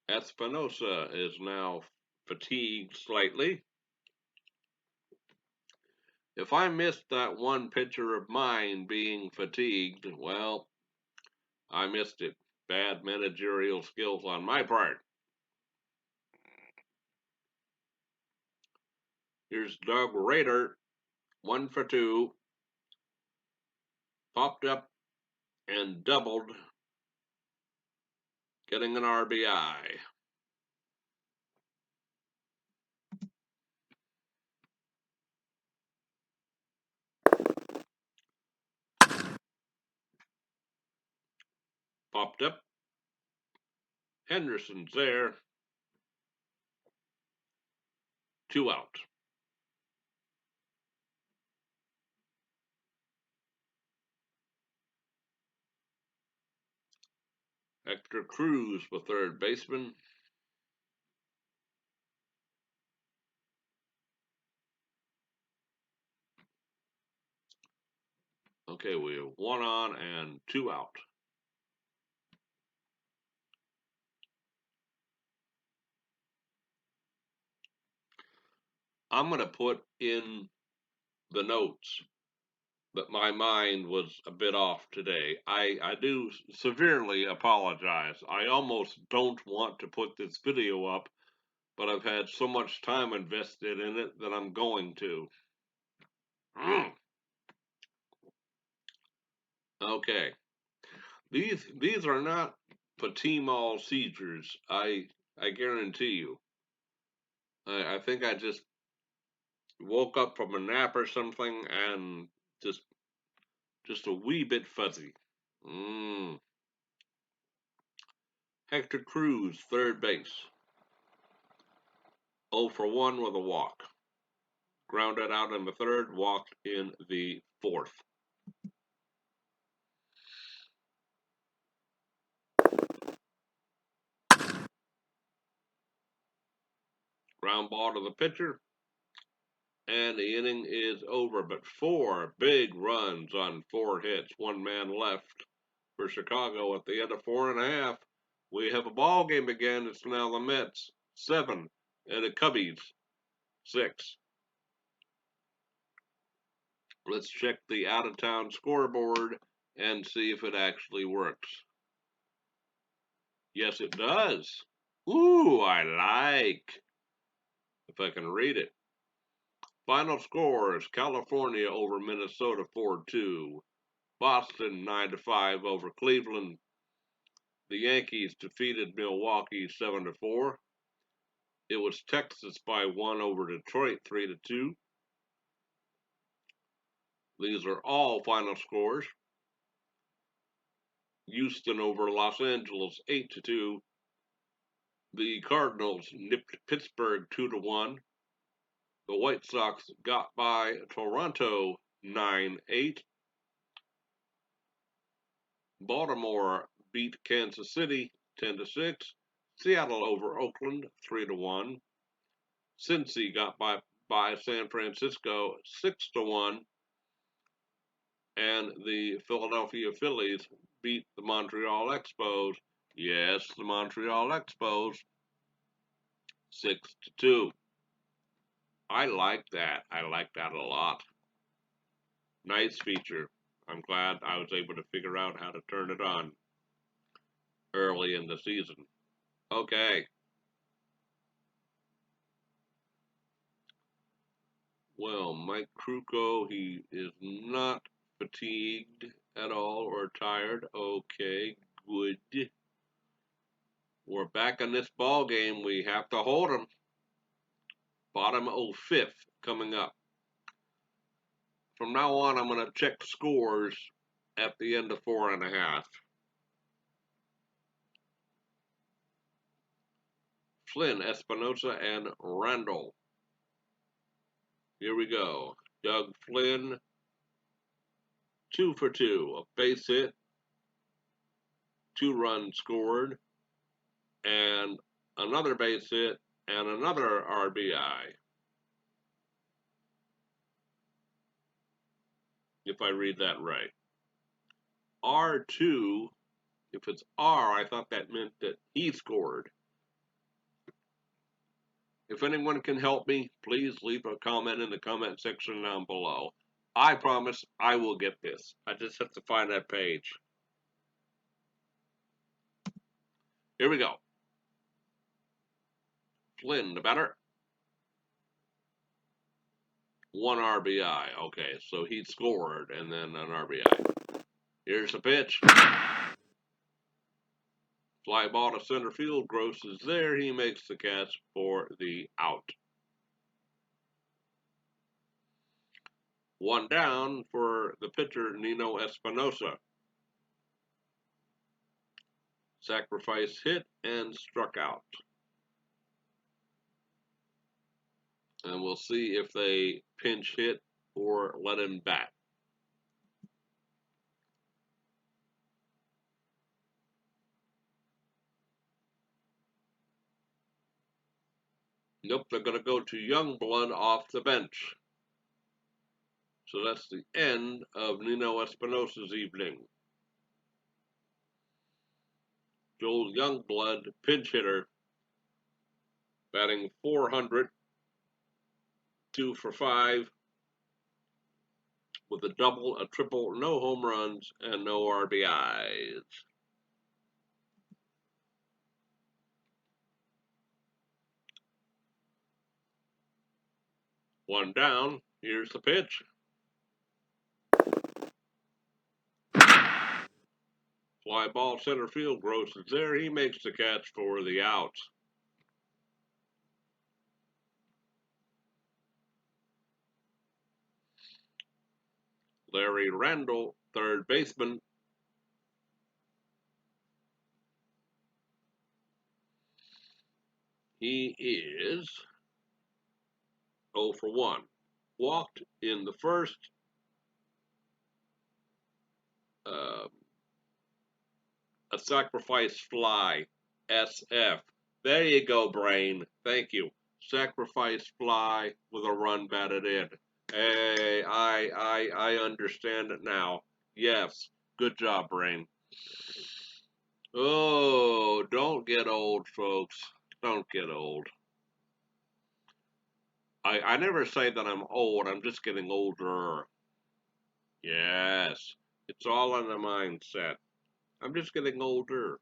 Espinosa is now fatigued slightly. If I missed that one pitcher of mine being fatigued, well, I missed it. Bad managerial skills on my part. Here's Doug Rader, 1 for 2. Popped up and doubled, getting an RBI. Popped up. Henderson's there. 2 out. Hector Cruz, the third baseman. Okay, we have 1 on and 2 out. I'm going to put in the notes that my mind was a bit off today. I do severely apologize. I almost don't want to put this video up, but I've had so much time invested in it that I'm going to. Okay. These are not Patimal seizures. I guarantee you. I think I just woke up from a nap or something and just a wee bit fuzzy. Hector Cruz, third base. 0 for 1 with a walk. Grounded out in the third, walked in the fourth. Ground ball to the pitcher, and the inning is over. But 4 big runs on 4 hits, 1 man left for Chicago at the end of 4.5. We have a ball game again. It's now the Mets 7 and the Cubbies 6. Let's check the out-of-town scoreboard and see if it actually works. Yes, it does. Ooh, I like. If I can read it. Final scores: California over Minnesota 4-2. Boston 9-5 over Cleveland. The Yankees defeated Milwaukee 7-4. It was Texas by 1 over Detroit 3-2. These are all final scores. Houston over Los Angeles 8-2. The Cardinals nipped Pittsburgh 2-1. The White Sox got by Toronto 9-8. Baltimore beat Kansas City 10-6. Seattle over Oakland 3-1. Cincy got by San Francisco 6-1. And the Philadelphia Phillies beat the Montreal Expos. Yes, the Montreal Expos 6-2. I like that. I like that a lot. Nice feature. I'm glad I was able to figure out how to turn it on early in the season. Okay. Well, Mike Krukow, he is not fatigued at all or tired. Okay, good. We're back in this ball game. We have to hold them. Bottom of fifth coming up. From now on, I'm going to check scores at the end of 4.5. Flynn, Espinosa, and Randall. Here we go. Doug Flynn, 2 for 2. A base hit, 2 runs scored, and another base hit, and another RBI. If I read that right. R2, if it's R, I thought that meant that he scored. If anyone can help me, please leave a comment in the comment section down below. I promise I will get this. I just have to find that page. Here we go. Flynn, the batter. 1 RBI. Okay, so he scored and then an RBI. Here's the pitch. Fly ball to center field. Gross is there. He makes the catch for the out. 1 down for the pitcher, Nino Espinosa. Sacrifice hit and struck out. And we'll see if they pinch hit or let him bat. Nope, they're going to go to Youngblood off the bench. So that's the end of Nino Espinosa's evening. Joel Youngblood, pinch hitter, batting .400, 2 for 5, with a double, a triple, no home runs, and no RBIs. One down. Here's the pitch. Fly ball center field. Gross is there. He makes the catch for the out. Larry Randall, third baseman. He is 0 for 1. Walked in the first, uh, a sacrifice fly, SF. There you go, brain. Thank you. Sacrifice fly with a run batted in. Hey, I understand it now. Yes, good job, brain. Oh, don't get old, folks. Don't get old. I never say that I'm old. I'm just getting older. Yes, it's all in the mindset. I'm just getting older.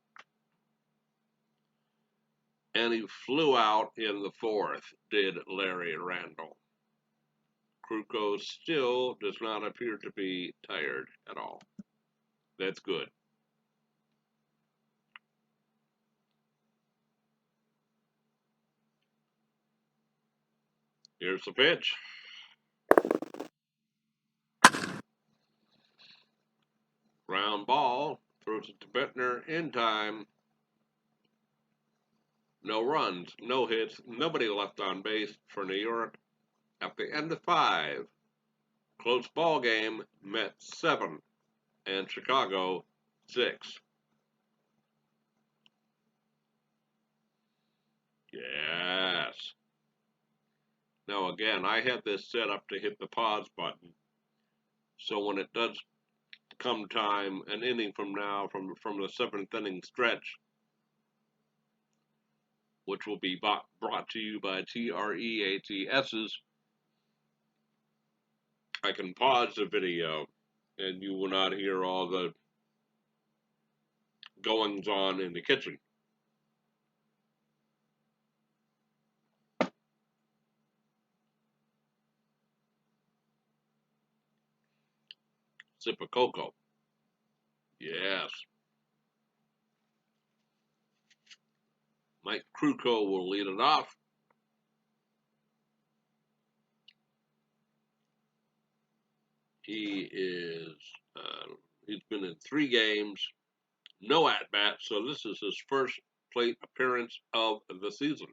And he flew out in the fourth, did Larry Randall. Krukow still does not appear to be tired at all. That's good. Here's the pitch. Ground ball. Throws it to Bettner in time. No runs, no hits, nobody left on base for New York. At the end of 5, close ball game, Mets 7 and Chicago 6. Yes. Now again, I had this set up to hit the pause button. So when it does come time, an inning from now, from the 7th inning stretch, which will be brought to you by TREATS's, I can pause the video and you will not hear all the goings on in the kitchen. Sip of cocoa. Yes. Mike Krukow will lead it off. He is, he's been in 3 games, no at bat, so this is his first plate appearance of the season.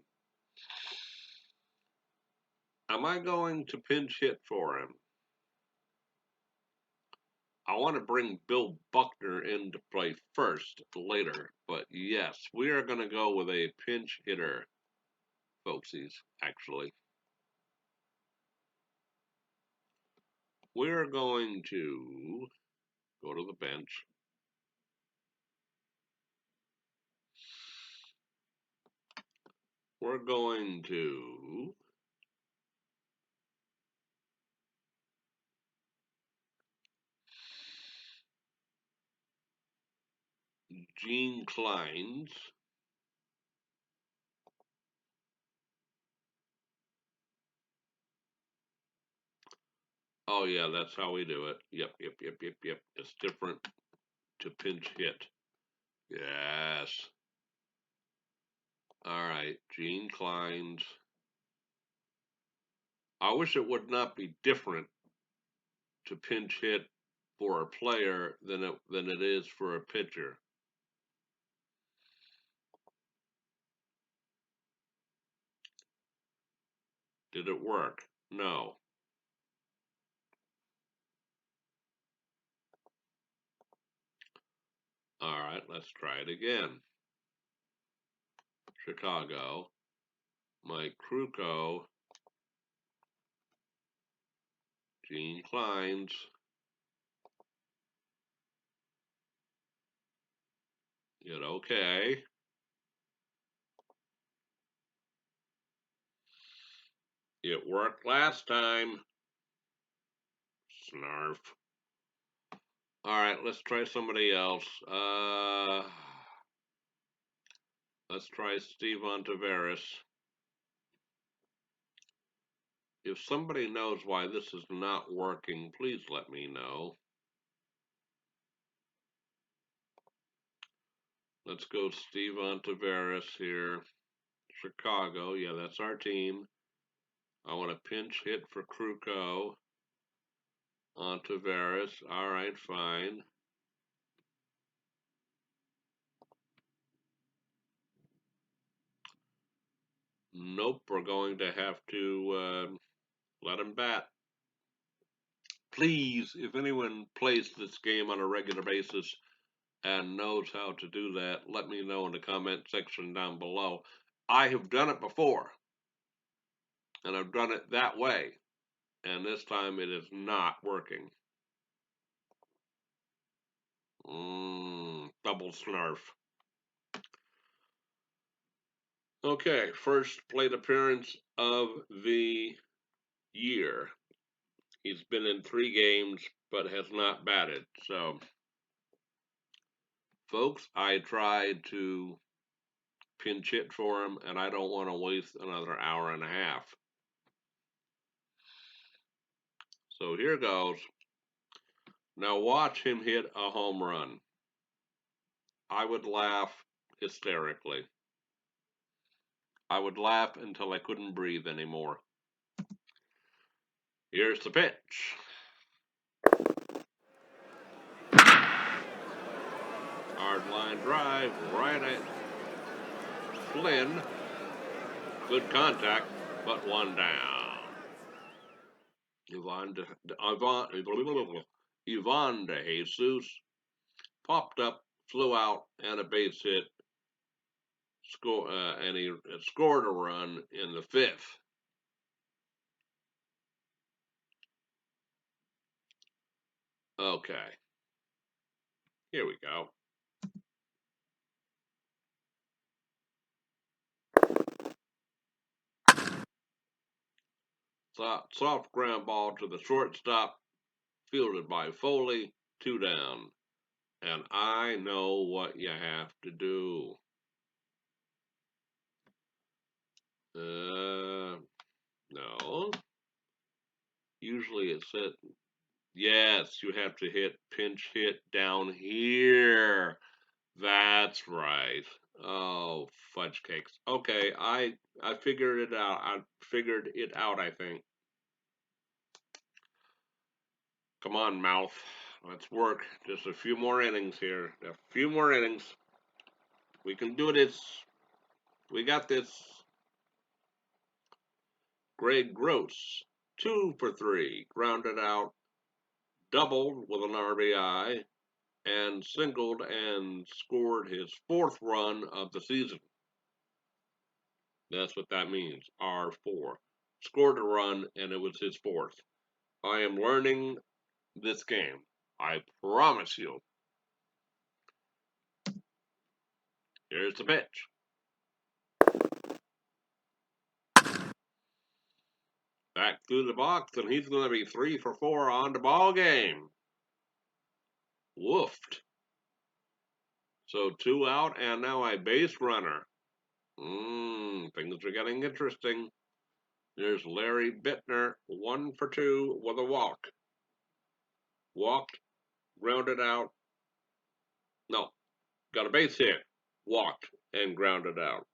Am I going to pinch hit for him? I want to bring Bill Buckner into play first later, but yes, we are going to go with a pinch hitter, folksies, actually. We're going to go to the bench. We're going to Gene Klein's. Oh yeah, that's how we do it. Yep. It's different to pinch hit. Yes. All right, Gene Klein's. I wish it would not be different to pinch hit for a player than it is for a pitcher. Did it work? No. All right, let's try it again. Chicago. Mike Krukow. Gene Klein's. Get okay. It worked last time. Snarf. All right, let's try somebody else. Let's try Steve Ontiveros. If somebody knows why this is not working, please let me know. Let's go Steve Ontiveros here. Chicago, yeah, that's our team. I want to pinch hit for Krukow. Ontiveros, all right, fine. Nope, we're going to have to let him bat. Please, if anyone plays this game on a regular basis and knows how to do that, let me know in the comment section down below. I have done it before, and I've done it that way, and this time it is not working. Double snarf. Okay, first plate appearance of the year. He's been in 3 games, but has not batted. So, folks, I tried to pinch hit for him, and I don't want to waste another hour and a half. So here goes. Now watch him hit a home run. I would laugh hysterically. I would laugh until I couldn't breathe anymore. Here's the pitch. Hard line drive, right at Flynn. Good contact, but 1 down. Ivan de Jesus popped up, flew out, and a base hit. And he scored a run in the 5th. Okay, here we go. Soft ground ball to the shortstop, fielded by Foley, 2 down. And I know what you have to do. No. Usually it says, yes, you have to hit pinch hit down here. That's right. Oh, fudge cakes. Okay, I figured it out. I think. Come on, mouth. Let's work. Just a few more innings here. A few more innings. We can do this. We got this. Greg Gross, 2 for 3, grounded out, doubled with an RBI, and singled and scored his 4th run of the season. That's what that means, R4. Scored a run, and it was his 4th. I am learning this game. I promise you. Here's the pitch. Back through the box, and he's going to be 3 for 4 on the ball game. Woofed. So 2 out, and now a base runner. Things are getting interesting. There's Larry Bittner, 1 for 2 with a walk. Walked, grounded out. No, got a base hit. Walked and grounded out.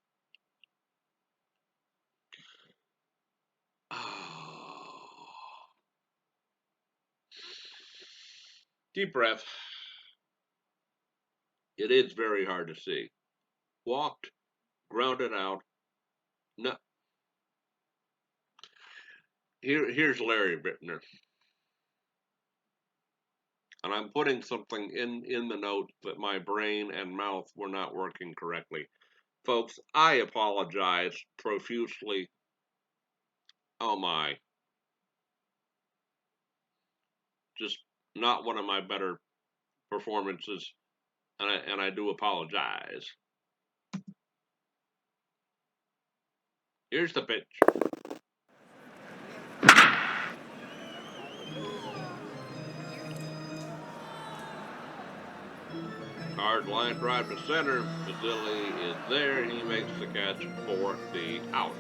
Deep breath. It is very hard to see. Walked, grounded out. No. Here's Larry Bittner. And I'm putting something in the notes that my brain and mouth were not working correctly. Folks, I apologize profusely. Oh my. Just not one of my better performances, and I do apologize. Here's the pitch. Hard line drive to center. Mazzilli is there. He makes the catch for the out.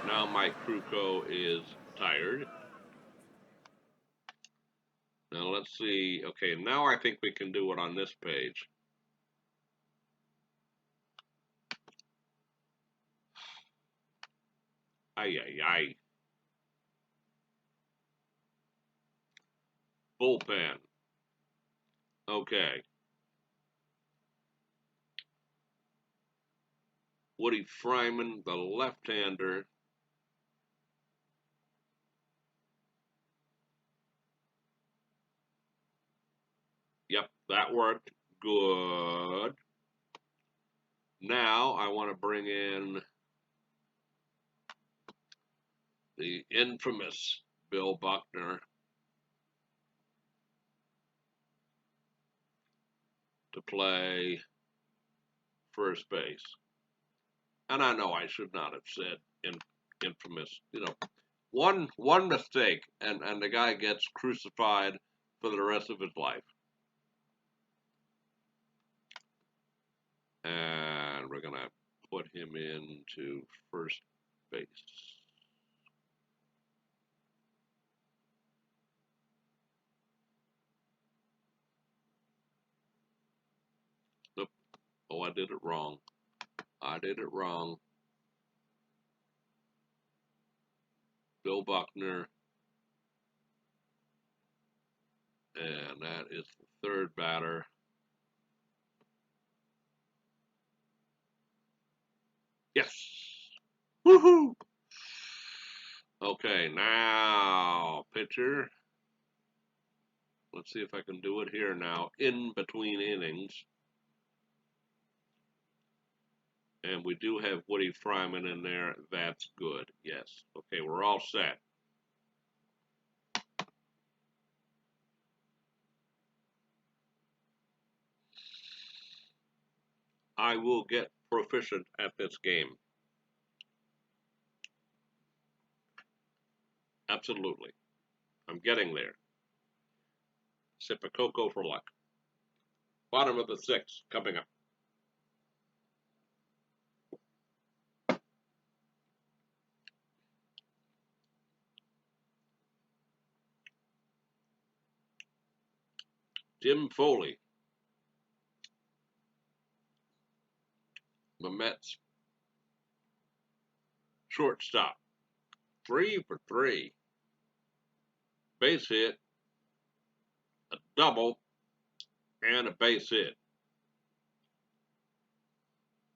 Now Mike Krukow is tired. Now let's see. Okay, now I think we can do it on this page. Ay, ay, ay. Bullpen. Okay. Woody Fryman, the left-hander. Yep, that worked. Good. Now I want to bring in the infamous Bill Buckner to play first base. And I know I should not have said infamous. One mistake, and the guy gets crucified for the rest of his life. And we're gonna put him into first base. Nope. Oh, I did it wrong. I did it wrong. Bill Buckner. And that is the third batter. Yes. Woohoo! Okay, now pitcher. Let's see if I can do it here now. In between innings. And we do have Woody Fryman in there. That's good. Yes. Okay, we're all set. I will get proficient at this game. Absolutely. I'm getting there. Sip of cocoa for luck. Bottom of the sixth coming up. Jim Foley. The Mets shortstop. 3 for 3. Base hit, a double, and a base hit.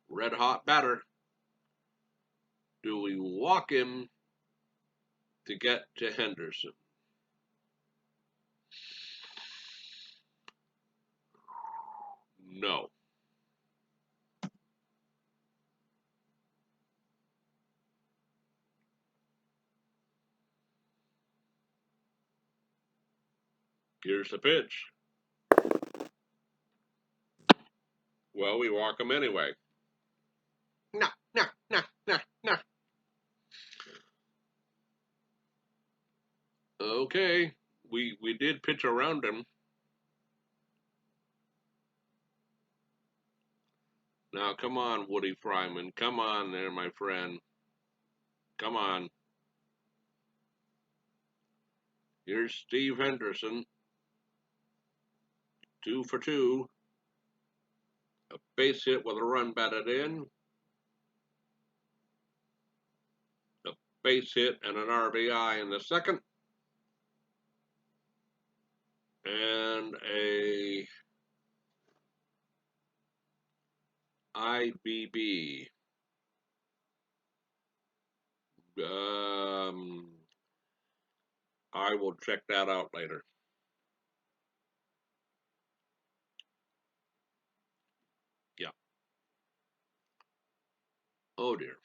Red hot batter. Do we walk him to get to Henderson? No. Here's the pitch. Well, we walk him anyway. No, no, no, no, no. Okay, we did pitch around him. Now, come on, Woody Fryman. Come on there, my friend. Come on. Here's Steve Henderson. 2 for 2. A base hit with a run batted in. A base hit and an RBI in the second. And a IBB. I will check that out later. Yeah. Oh dear.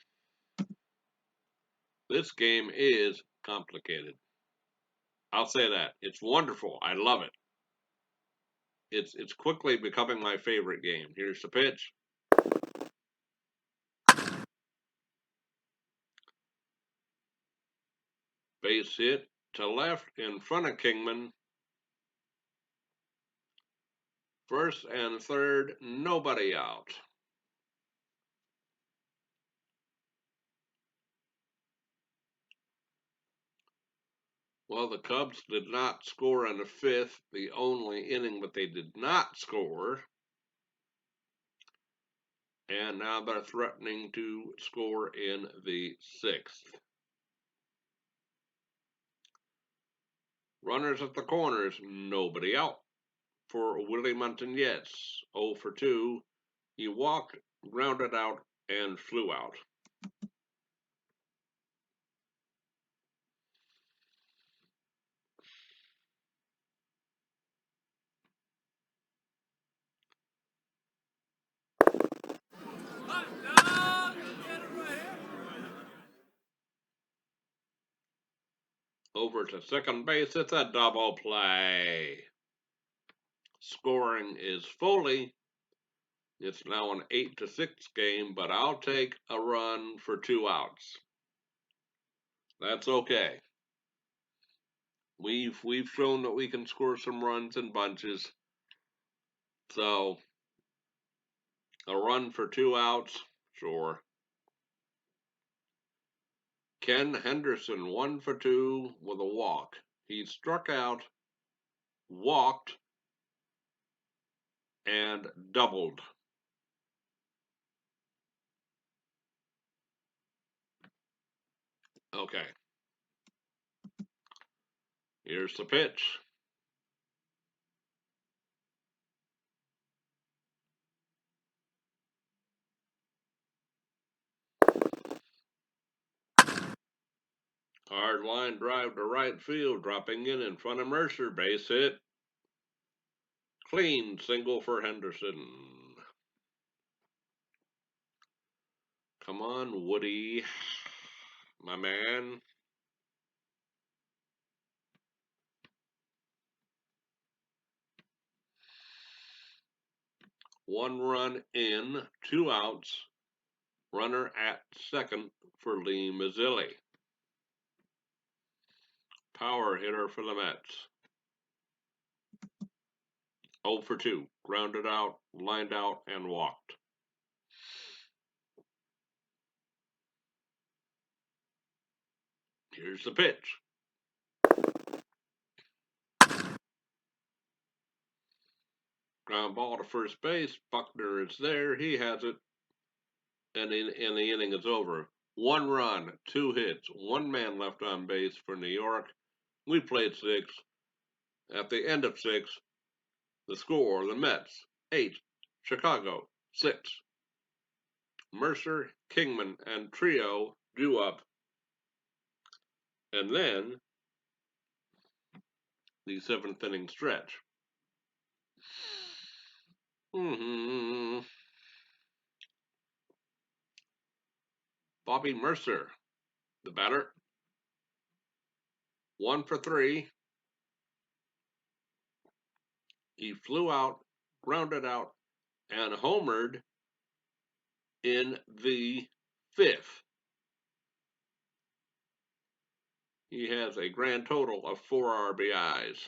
This game is complicated. I'll say that. It's wonderful. I love it. It's quickly becoming my favorite game. Here's the pitch. Base hit to left in front of Kingman. First and third, nobody out. Well, the Cubs did not score in the fifth, the only inning that they did not score. And now they're threatening to score in the sixth. Runners at the corners, nobody out. For Willie Montañez, 0 for 2. He walked, grounded out, and flew out. Over to second base, it's a double play. Scoring is Foley. It's now an 8-6 game, but I'll take a run for 2 outs. That's okay. We've shown that we can score some runs in bunches. So a run for 2 outs, sure. Ken Henderson 1 for 2 with a walk. He struck out, walked, and doubled. Okay. Here's the pitch. Hard line drive to right field, dropping in front of Mercer. Base hit. Clean single for Henderson. Come on, Woody. My man. One run in, 2 outs. Runner at second for Lee Mazzilli. Power hitter for the Mets. 0 for 2. Grounded out, lined out, and walked. Here's the pitch. Ground ball to first base. Buckner is there. He has it. And the inning is over. 1 run, 2 hits, 1 man left on base for New York. We played 6. At the end of 6, the score, the Mets 8, Chicago 6. Mercer, Kingman, and Trio due up. And then the 7th inning stretch. Bobby Mercer, the batter. 1 for 3. He flew out, grounded out, and homered in the 5th. He has a grand total of 4 RBIs.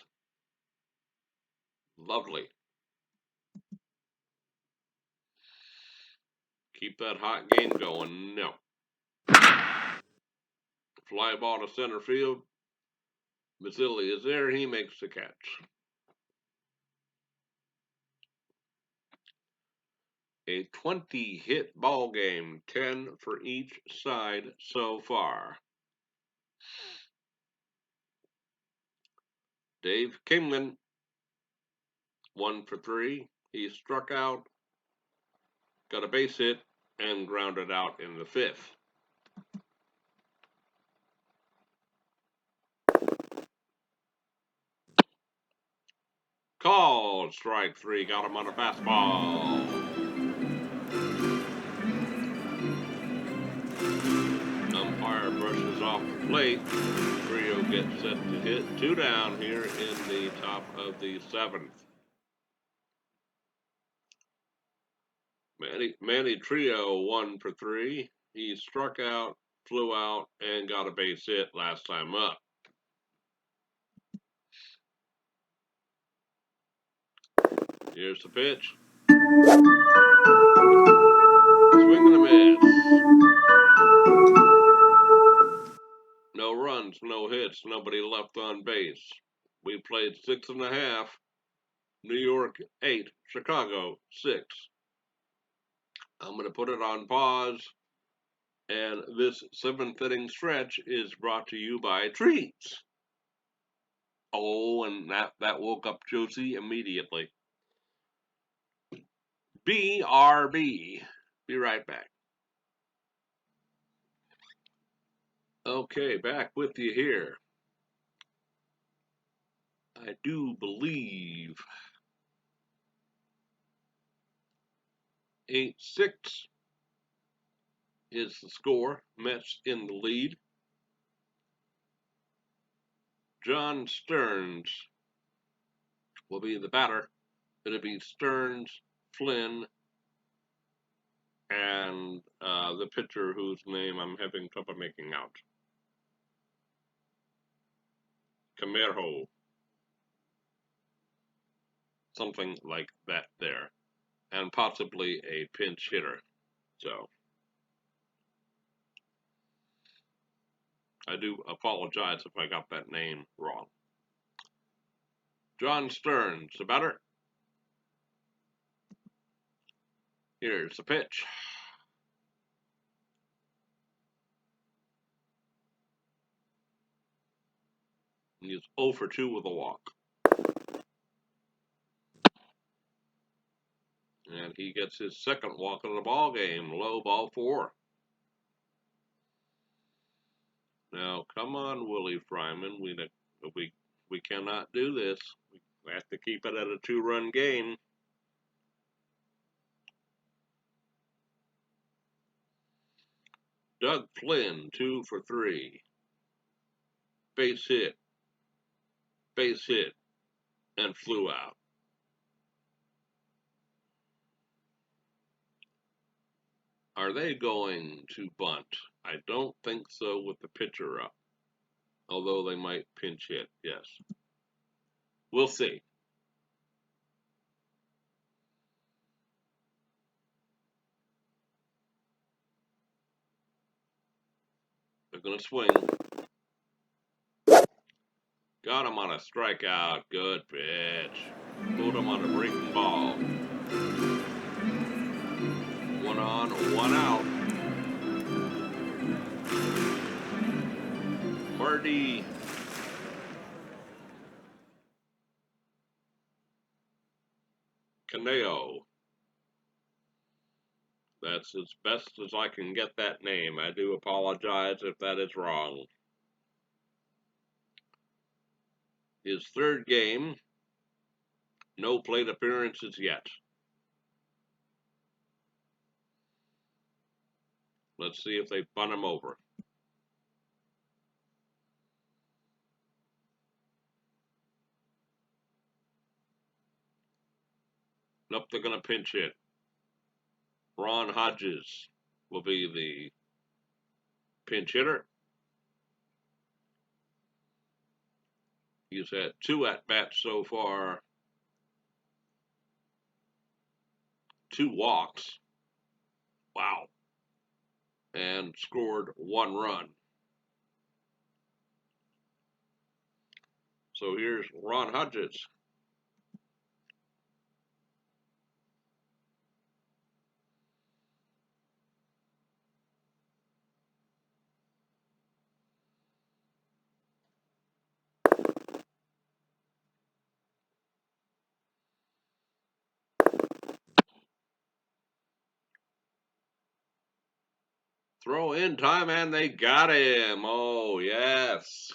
Lovely. Keep that hot game going. No. Fly ball to center field. Mazzilli is there. He makes the catch. A 20-hit ball game, 10 for each side so far. Dave Kingman, 1 for 3. He struck out, got a base hit, and grounded out in the 5th. Called strike 3, got him on a fastball. Umpire brushes off the plate. Trio gets set to hit. 2 down here in the top of the 7th. Manny Trio 1 for 3. He struck out, flew out, and got a base hit last time up. Here's the pitch. Swing and a miss. No runs, no hits, nobody left on base. We played 6.5. New York 8, Chicago 6. I'm going to put it on pause. And this 7th inning stretch is brought to you by Treats. Oh, and that woke up Josie immediately. BRB. Be right back. Okay, back with you here. I do believe 8-6 is the score. Mets in the lead. John Stearns will be the batter. It'll be Stearns, Flynn, and the pitcher whose name I'm having trouble making out. Camerho. Something like that there. And possibly a pinch hitter. So I do apologize if I got that name wrong. John Stearns, the batter. Here's the pitch. He's 0 for 2 with a walk. And he gets his second walk of the ball game. Low ball 4. Now, come on, Willie Fryman. We cannot do this. We have to keep it at a 2-run game. Doug Flynn, 2 for 3. Base hit, and flew out. Are they going to bunt? I don't think so with the pitcher up. Although they might pinch hit, yes. We'll see. They're going to swing. Got him on a strikeout. Good pitch. Put him on a breaking ball. 1 on, 1 out. Marty Caneo. That's as best as I can get that name. I do apologize if that is wrong. His third game, no plate appearances yet. Let's see if they bunt him over. Nope, they're going to pinch hit. Ron Hodges will be the pinch hitter. He's had 2 at-bats so far. 2 walks. Wow. And scored 1 run. So here's Ron Hodges. Throw in time, and they got him. Oh, yes.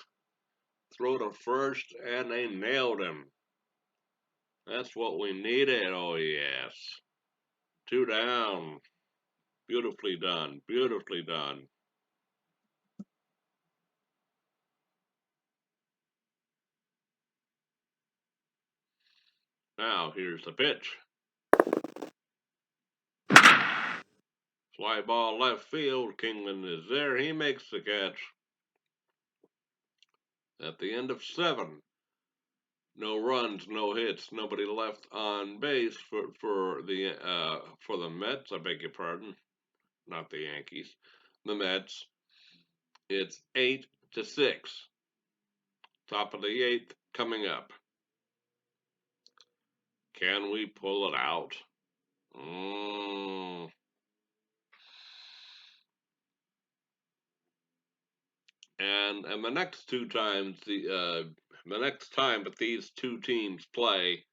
Throw to first, and they nailed him. That's what we needed. Oh, yes. 2 down. Beautifully done. Beautifully done. Now, here's the pitch. Fly ball left field. Kingman is there. He makes the catch. At the end of 7. No runs, no hits, nobody left on base for the Mets. I beg your pardon, not the Yankees. The Mets. It's 8-6. Top of the 8th coming up. Can we pull it out? And the next 2 times the next time that these 2 teams play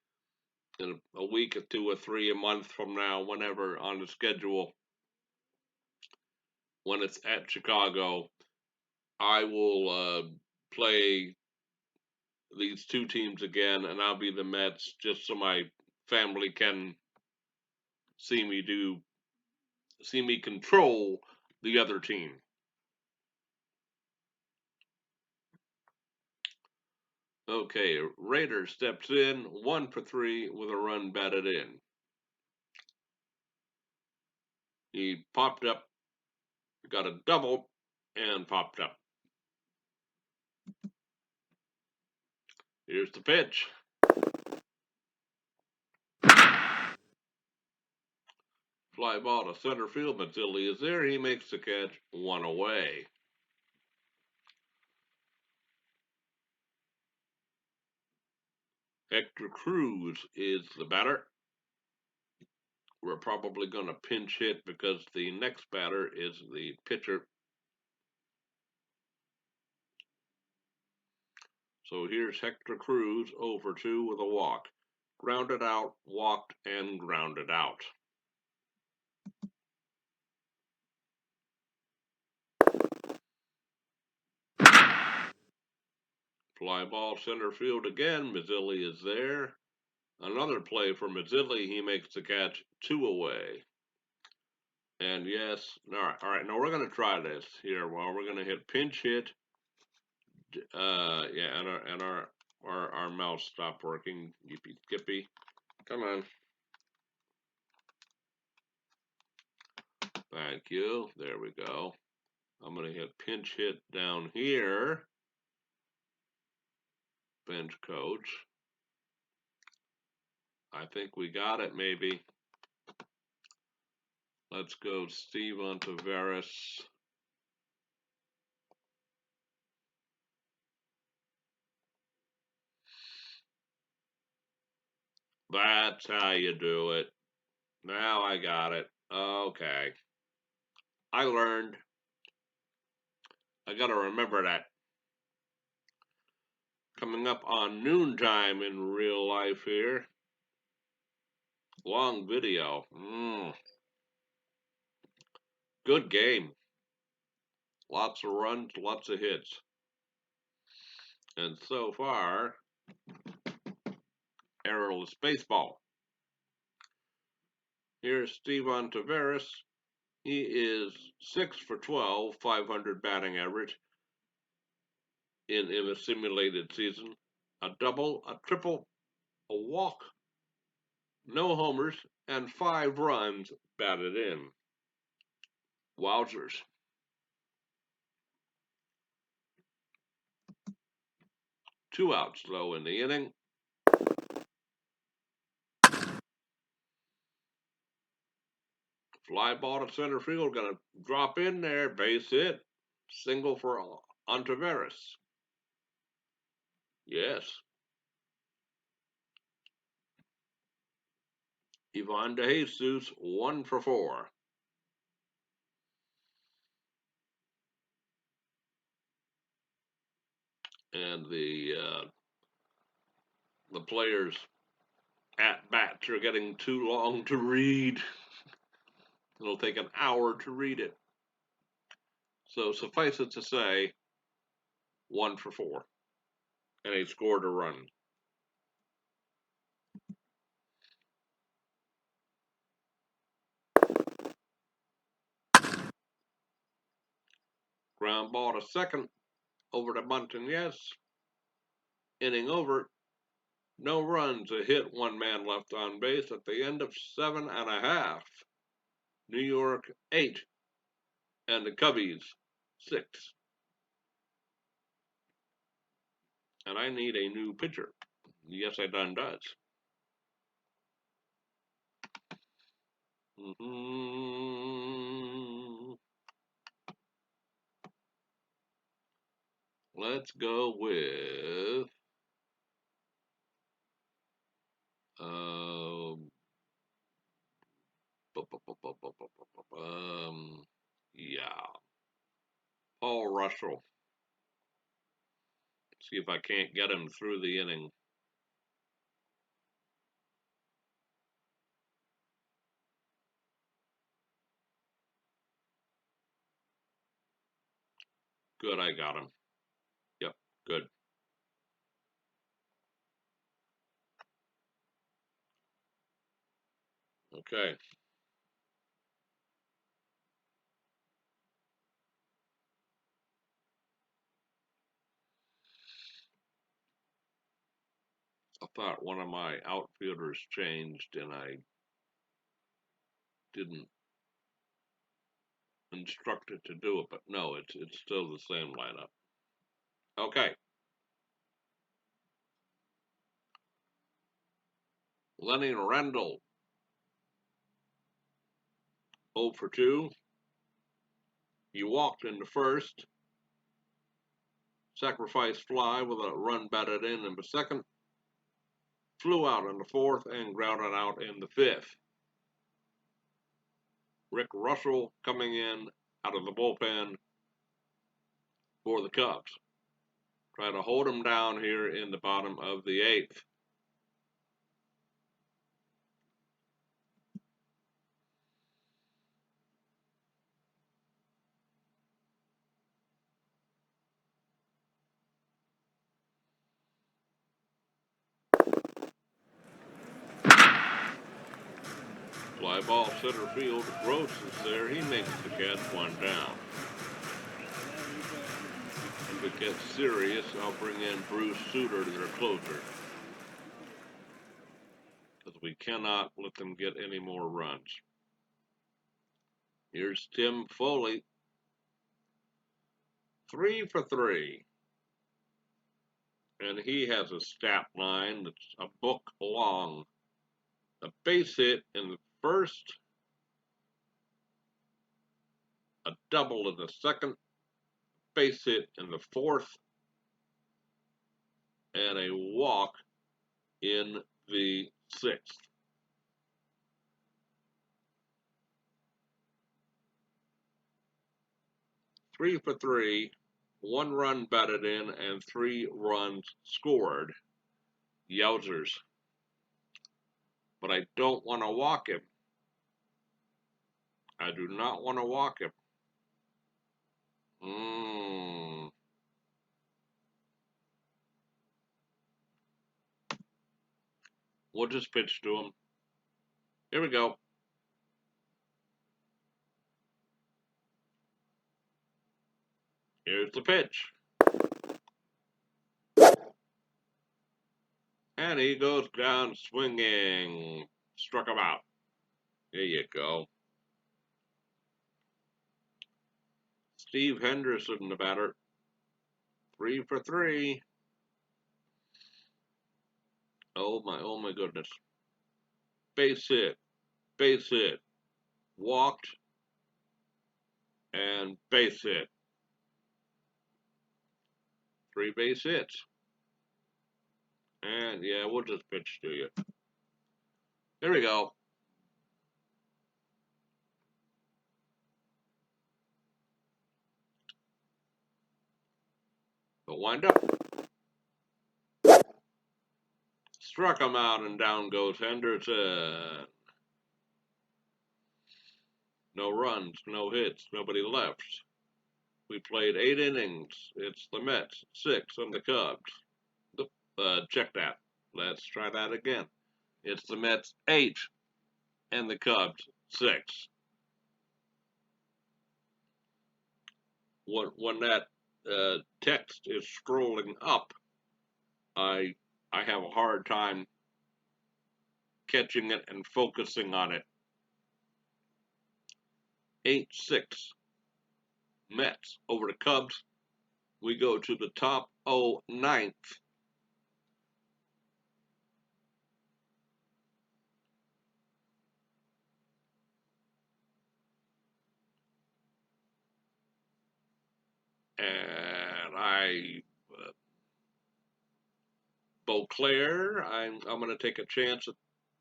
in a week or 2 or 3 a month from now, whenever on the schedule, when it's at Chicago, I will play these two teams again, and I'll be the Mets just so my family can see me control the other team. Okay, Raider steps in, 1 for 3 with a run batted in. He popped up, got a double, and popped up. Here's the pitch. Fly ball to center field. Mazzilli is there. He makes the catch, 1 away. Hector Cruz is the batter. We're probably going to pinch hit because the next batter is the pitcher. So here's Hector Cruz, over 2 with a walk. Grounded out, walked, and grounded out. Fly ball center field again. Mazzilli is there. Another play for Mazzilli. He makes the catch, 2 away. And yes, all right. Now we're going to try this here. Well, we're going to hit pinch hit. Yeah, and our mouse stopped working. Yippee skippy. Come on. Thank you. There we go. I'm going to hit pinch hit down here. Bench coach. I think we got it, maybe. Let's go Steve Ontiveros. That's how you do it. Now I got it. Okay. I learned. I got to remember that. Coming up on noontime in real life here. Long video. Good game. Lots of runs, lots of hits. And so far, errorless baseball. Here's Steve Ontiveros. He is 6 for 12, 500 batting average in a simulated season. A double, a triple, a walk, no homers, and 5 runs batted in. Wowzers. 2 outs though in the inning. Fly ball to center field, gonna drop in there, base hit. Single for Ontiveros. Yes. Ivan DeJesus, 1 for 4. And the players at bats are getting too long to read. It'll take an hour to read it. So suffice it to say, 1 for 4. And he scored a run. Ground ball to second, over to Montañez. Inning over. No runs, a hit, 1 man left on base at the end of 7.5. New York 8, and the Cubbies 6. And I need a new pitcher. Yes, I done does. Let's go with yeah, Paul Russell. See if I can't get him through the inning. Good, I got him. Yep, good. Okay. I thought one of my outfielders changed and I didn't instruct it to do it, but no, it's still the same lineup. Okay. Lenny Randall, 0 for 2. He walked in the first, sacrifice fly with a run batted in the second, flew out in the fourth, and grounded out in the fifth. Rick Russell coming in out of the bullpen for the Cubs. Try to hold him down here in the bottom of the eighth. Fly ball center field. Gross is there. He makes the catch, one down. If it gets serious, I'll bring in Bruce Sutter, their closer. Because we cannot let them get any more runs. Here's Tim Foley. 3 for 3. And he has a stat line that's a book long. A base hit in the first, a double in the second, base hit in the fourth, and a walk in the sixth. 3 for 3, 1 run batted in, and 3 runs scored. Yowzers. But I don't want to walk him. I do not want to walk him. We'll just pitch to him. Here we go. Here's the pitch. And he goes down swinging. Struck him out. There you go. Steve Henderson, the batter. 3 for 3. Oh my goodness. Base hit. Base hit. Walked. And base hit. 3 base hits. And yeah, we'll just pitch to you. Here we go. The windup. Struck him out and down goes Henderson. No runs, no hits, nobody left. We played 8 innings. It's the Mets 6 and the Cubs. Check that. Let's try that again. It's the Mets 8 and the Cubs 6. When that text is scrolling up, I have a hard time catching it and focusing on it. 8-6 Mets over the Cubs. We go to the top 9th. And Beauclair, I'm going to take a chance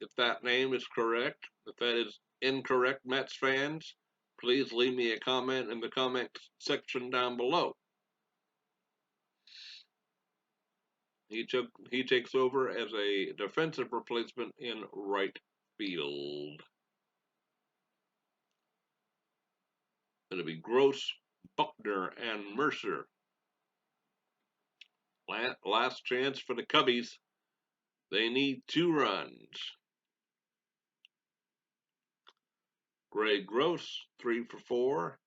if that name is correct. If that is incorrect, Mets fans, please leave me a comment in the comment section down below. He takes over as a defensive replacement in right field. It'll be Gross, Buckner and Mercer. Last chance for the Cubbies. They need 2 runs. Gray Gross, 3 for 4,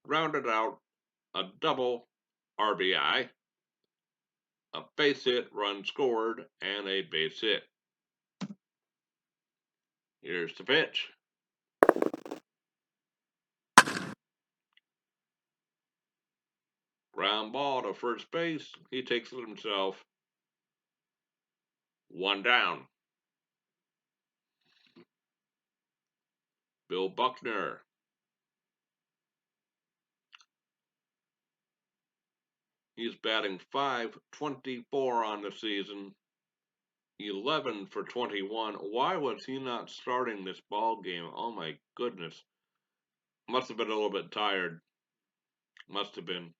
rounded out a double RBI, a base hit, run scored, and a base hit. Here's the pitch. Ground ball to first base. He takes it himself. 1 down. Bill Buckner. He's batting .524 on the season. 11 for 21. Why was he not starting this ball game? Oh my goodness. Must have been a little bit tired. Must have been.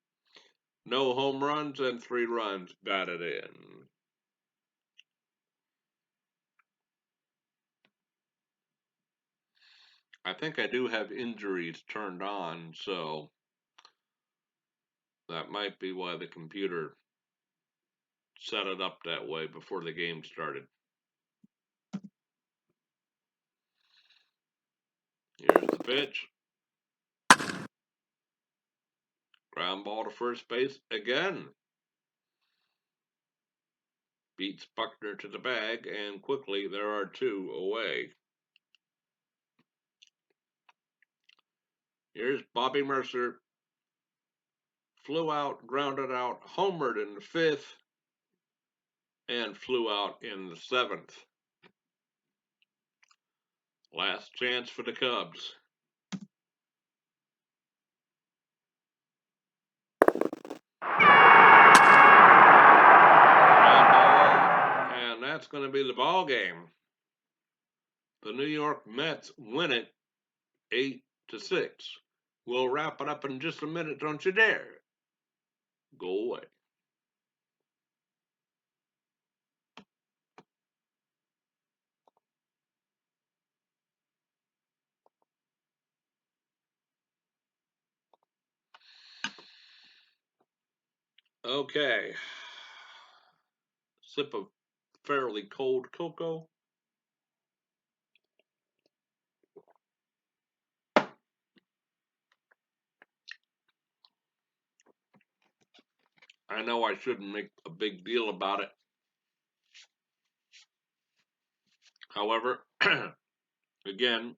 No home runs and 3 runs batted in. I think I do have injuries turned on, so that might be why the computer set it up that way before the game started. Here's the pitch. Ground ball to first base again. Beats Buckner to the bag, and quickly there are 2 away. Here's Bobby Mercer. Flew out, grounded out, homered in the 5th, and flew out in the 7th. Last chance for the Cubs. Ground ball, and that's going to be the ball game. The New York Mets win it 8-6. We'll wrap it up in just a minute, don't you dare go away. Okay. Sip of fairly cold cocoa. I know I shouldn't make a big deal about it. However, again,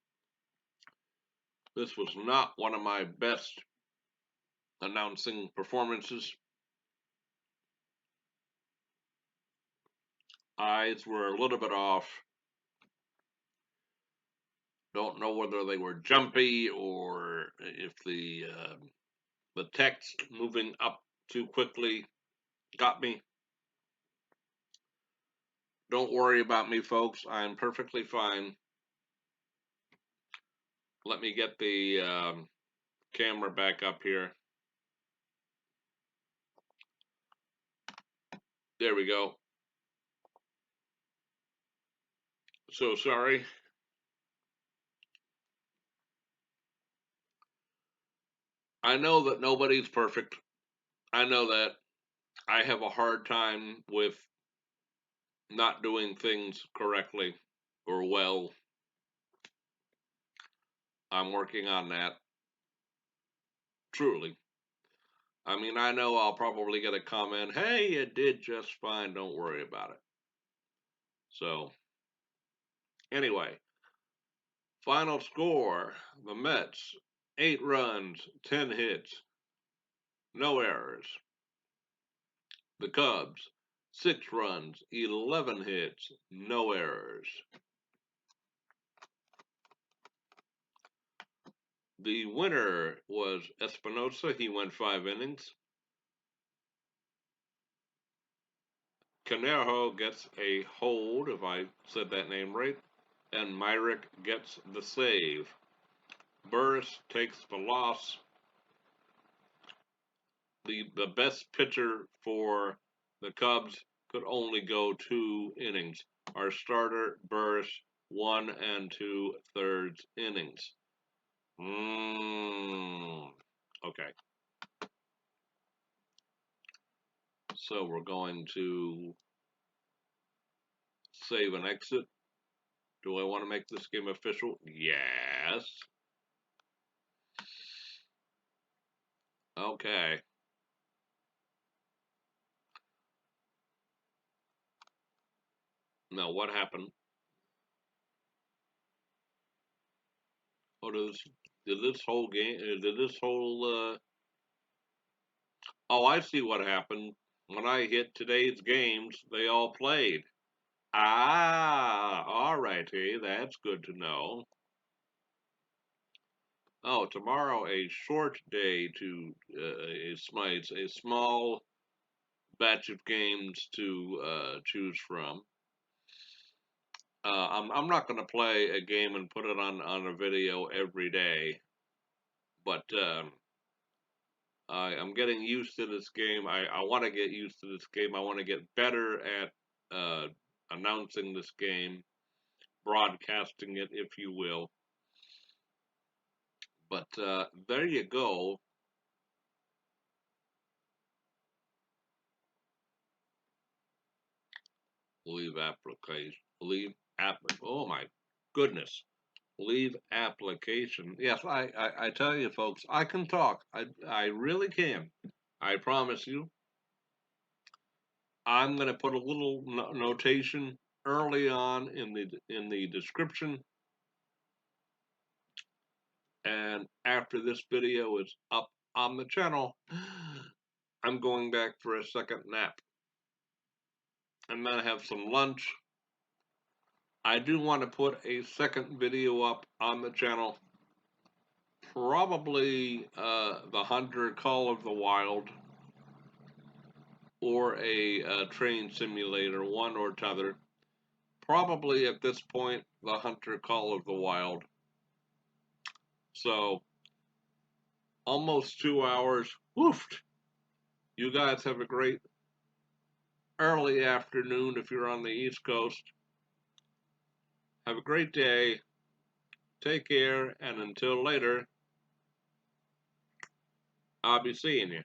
this was not one of my best announcing performances. Eyes were a little bit off. Don't know whether they were jumpy or if the text moving up too quickly got me. Don't worry about me, folks. I'm perfectly fine. Let me get the camera back up here. There we go. So sorry. I know that nobody's perfect. I know that I have a hard time with not doing things correctly or well. I'm working on that. Truly. I mean, I know I'll probably get a comment, hey, you did just fine, don't worry about it. So, anyway, final score, the Mets, 8 runs, 10 hits, no errors. The Cubs, 6 runs, 11 hits, no errors. The winner was Espinosa. He went 5 innings. Conejo gets a hold, if I said that name right, and Myrick gets the save. Burris takes the loss. The best pitcher for the Cubs could only go 2 innings. Our starter, Burris, 1 2/3 innings. Okay. So we're going to save and exit. Do I want to make this game official? Yes. Okay. Now what happened? Oh, did this whole game? Did this whole? Oh, I see what happened. When I hit today's games, they all played. Ah, all righty. That's good to know. Oh, tomorrow a short day to a small batch of games to choose from. I'm not going to play a game and put it on a video every day, but I'm getting used to this game. I want to get used to this game. I want to get better at uh, announcing this game, broadcasting it, if you will. But there you go. Leave application. Leave app. Oh my goodness. Leave application. Yes, I tell you, folks, I can talk. I really can. I promise you. I'm going to put a little notation early on in the description, and after this video is up on the channel, I'm going back for a second nap. I'm going to have some lunch. I do want to put a second video up on the channel, probably the Hunter Call of the Wild or a train simulator, one or t'other. Probably at this point, the Hunter Call of the Wild. So, almost 2 hours. Woofed. You guys have a great early afternoon if you're on the East Coast. Have a great day. Take care, and until later, I'll be seeing you.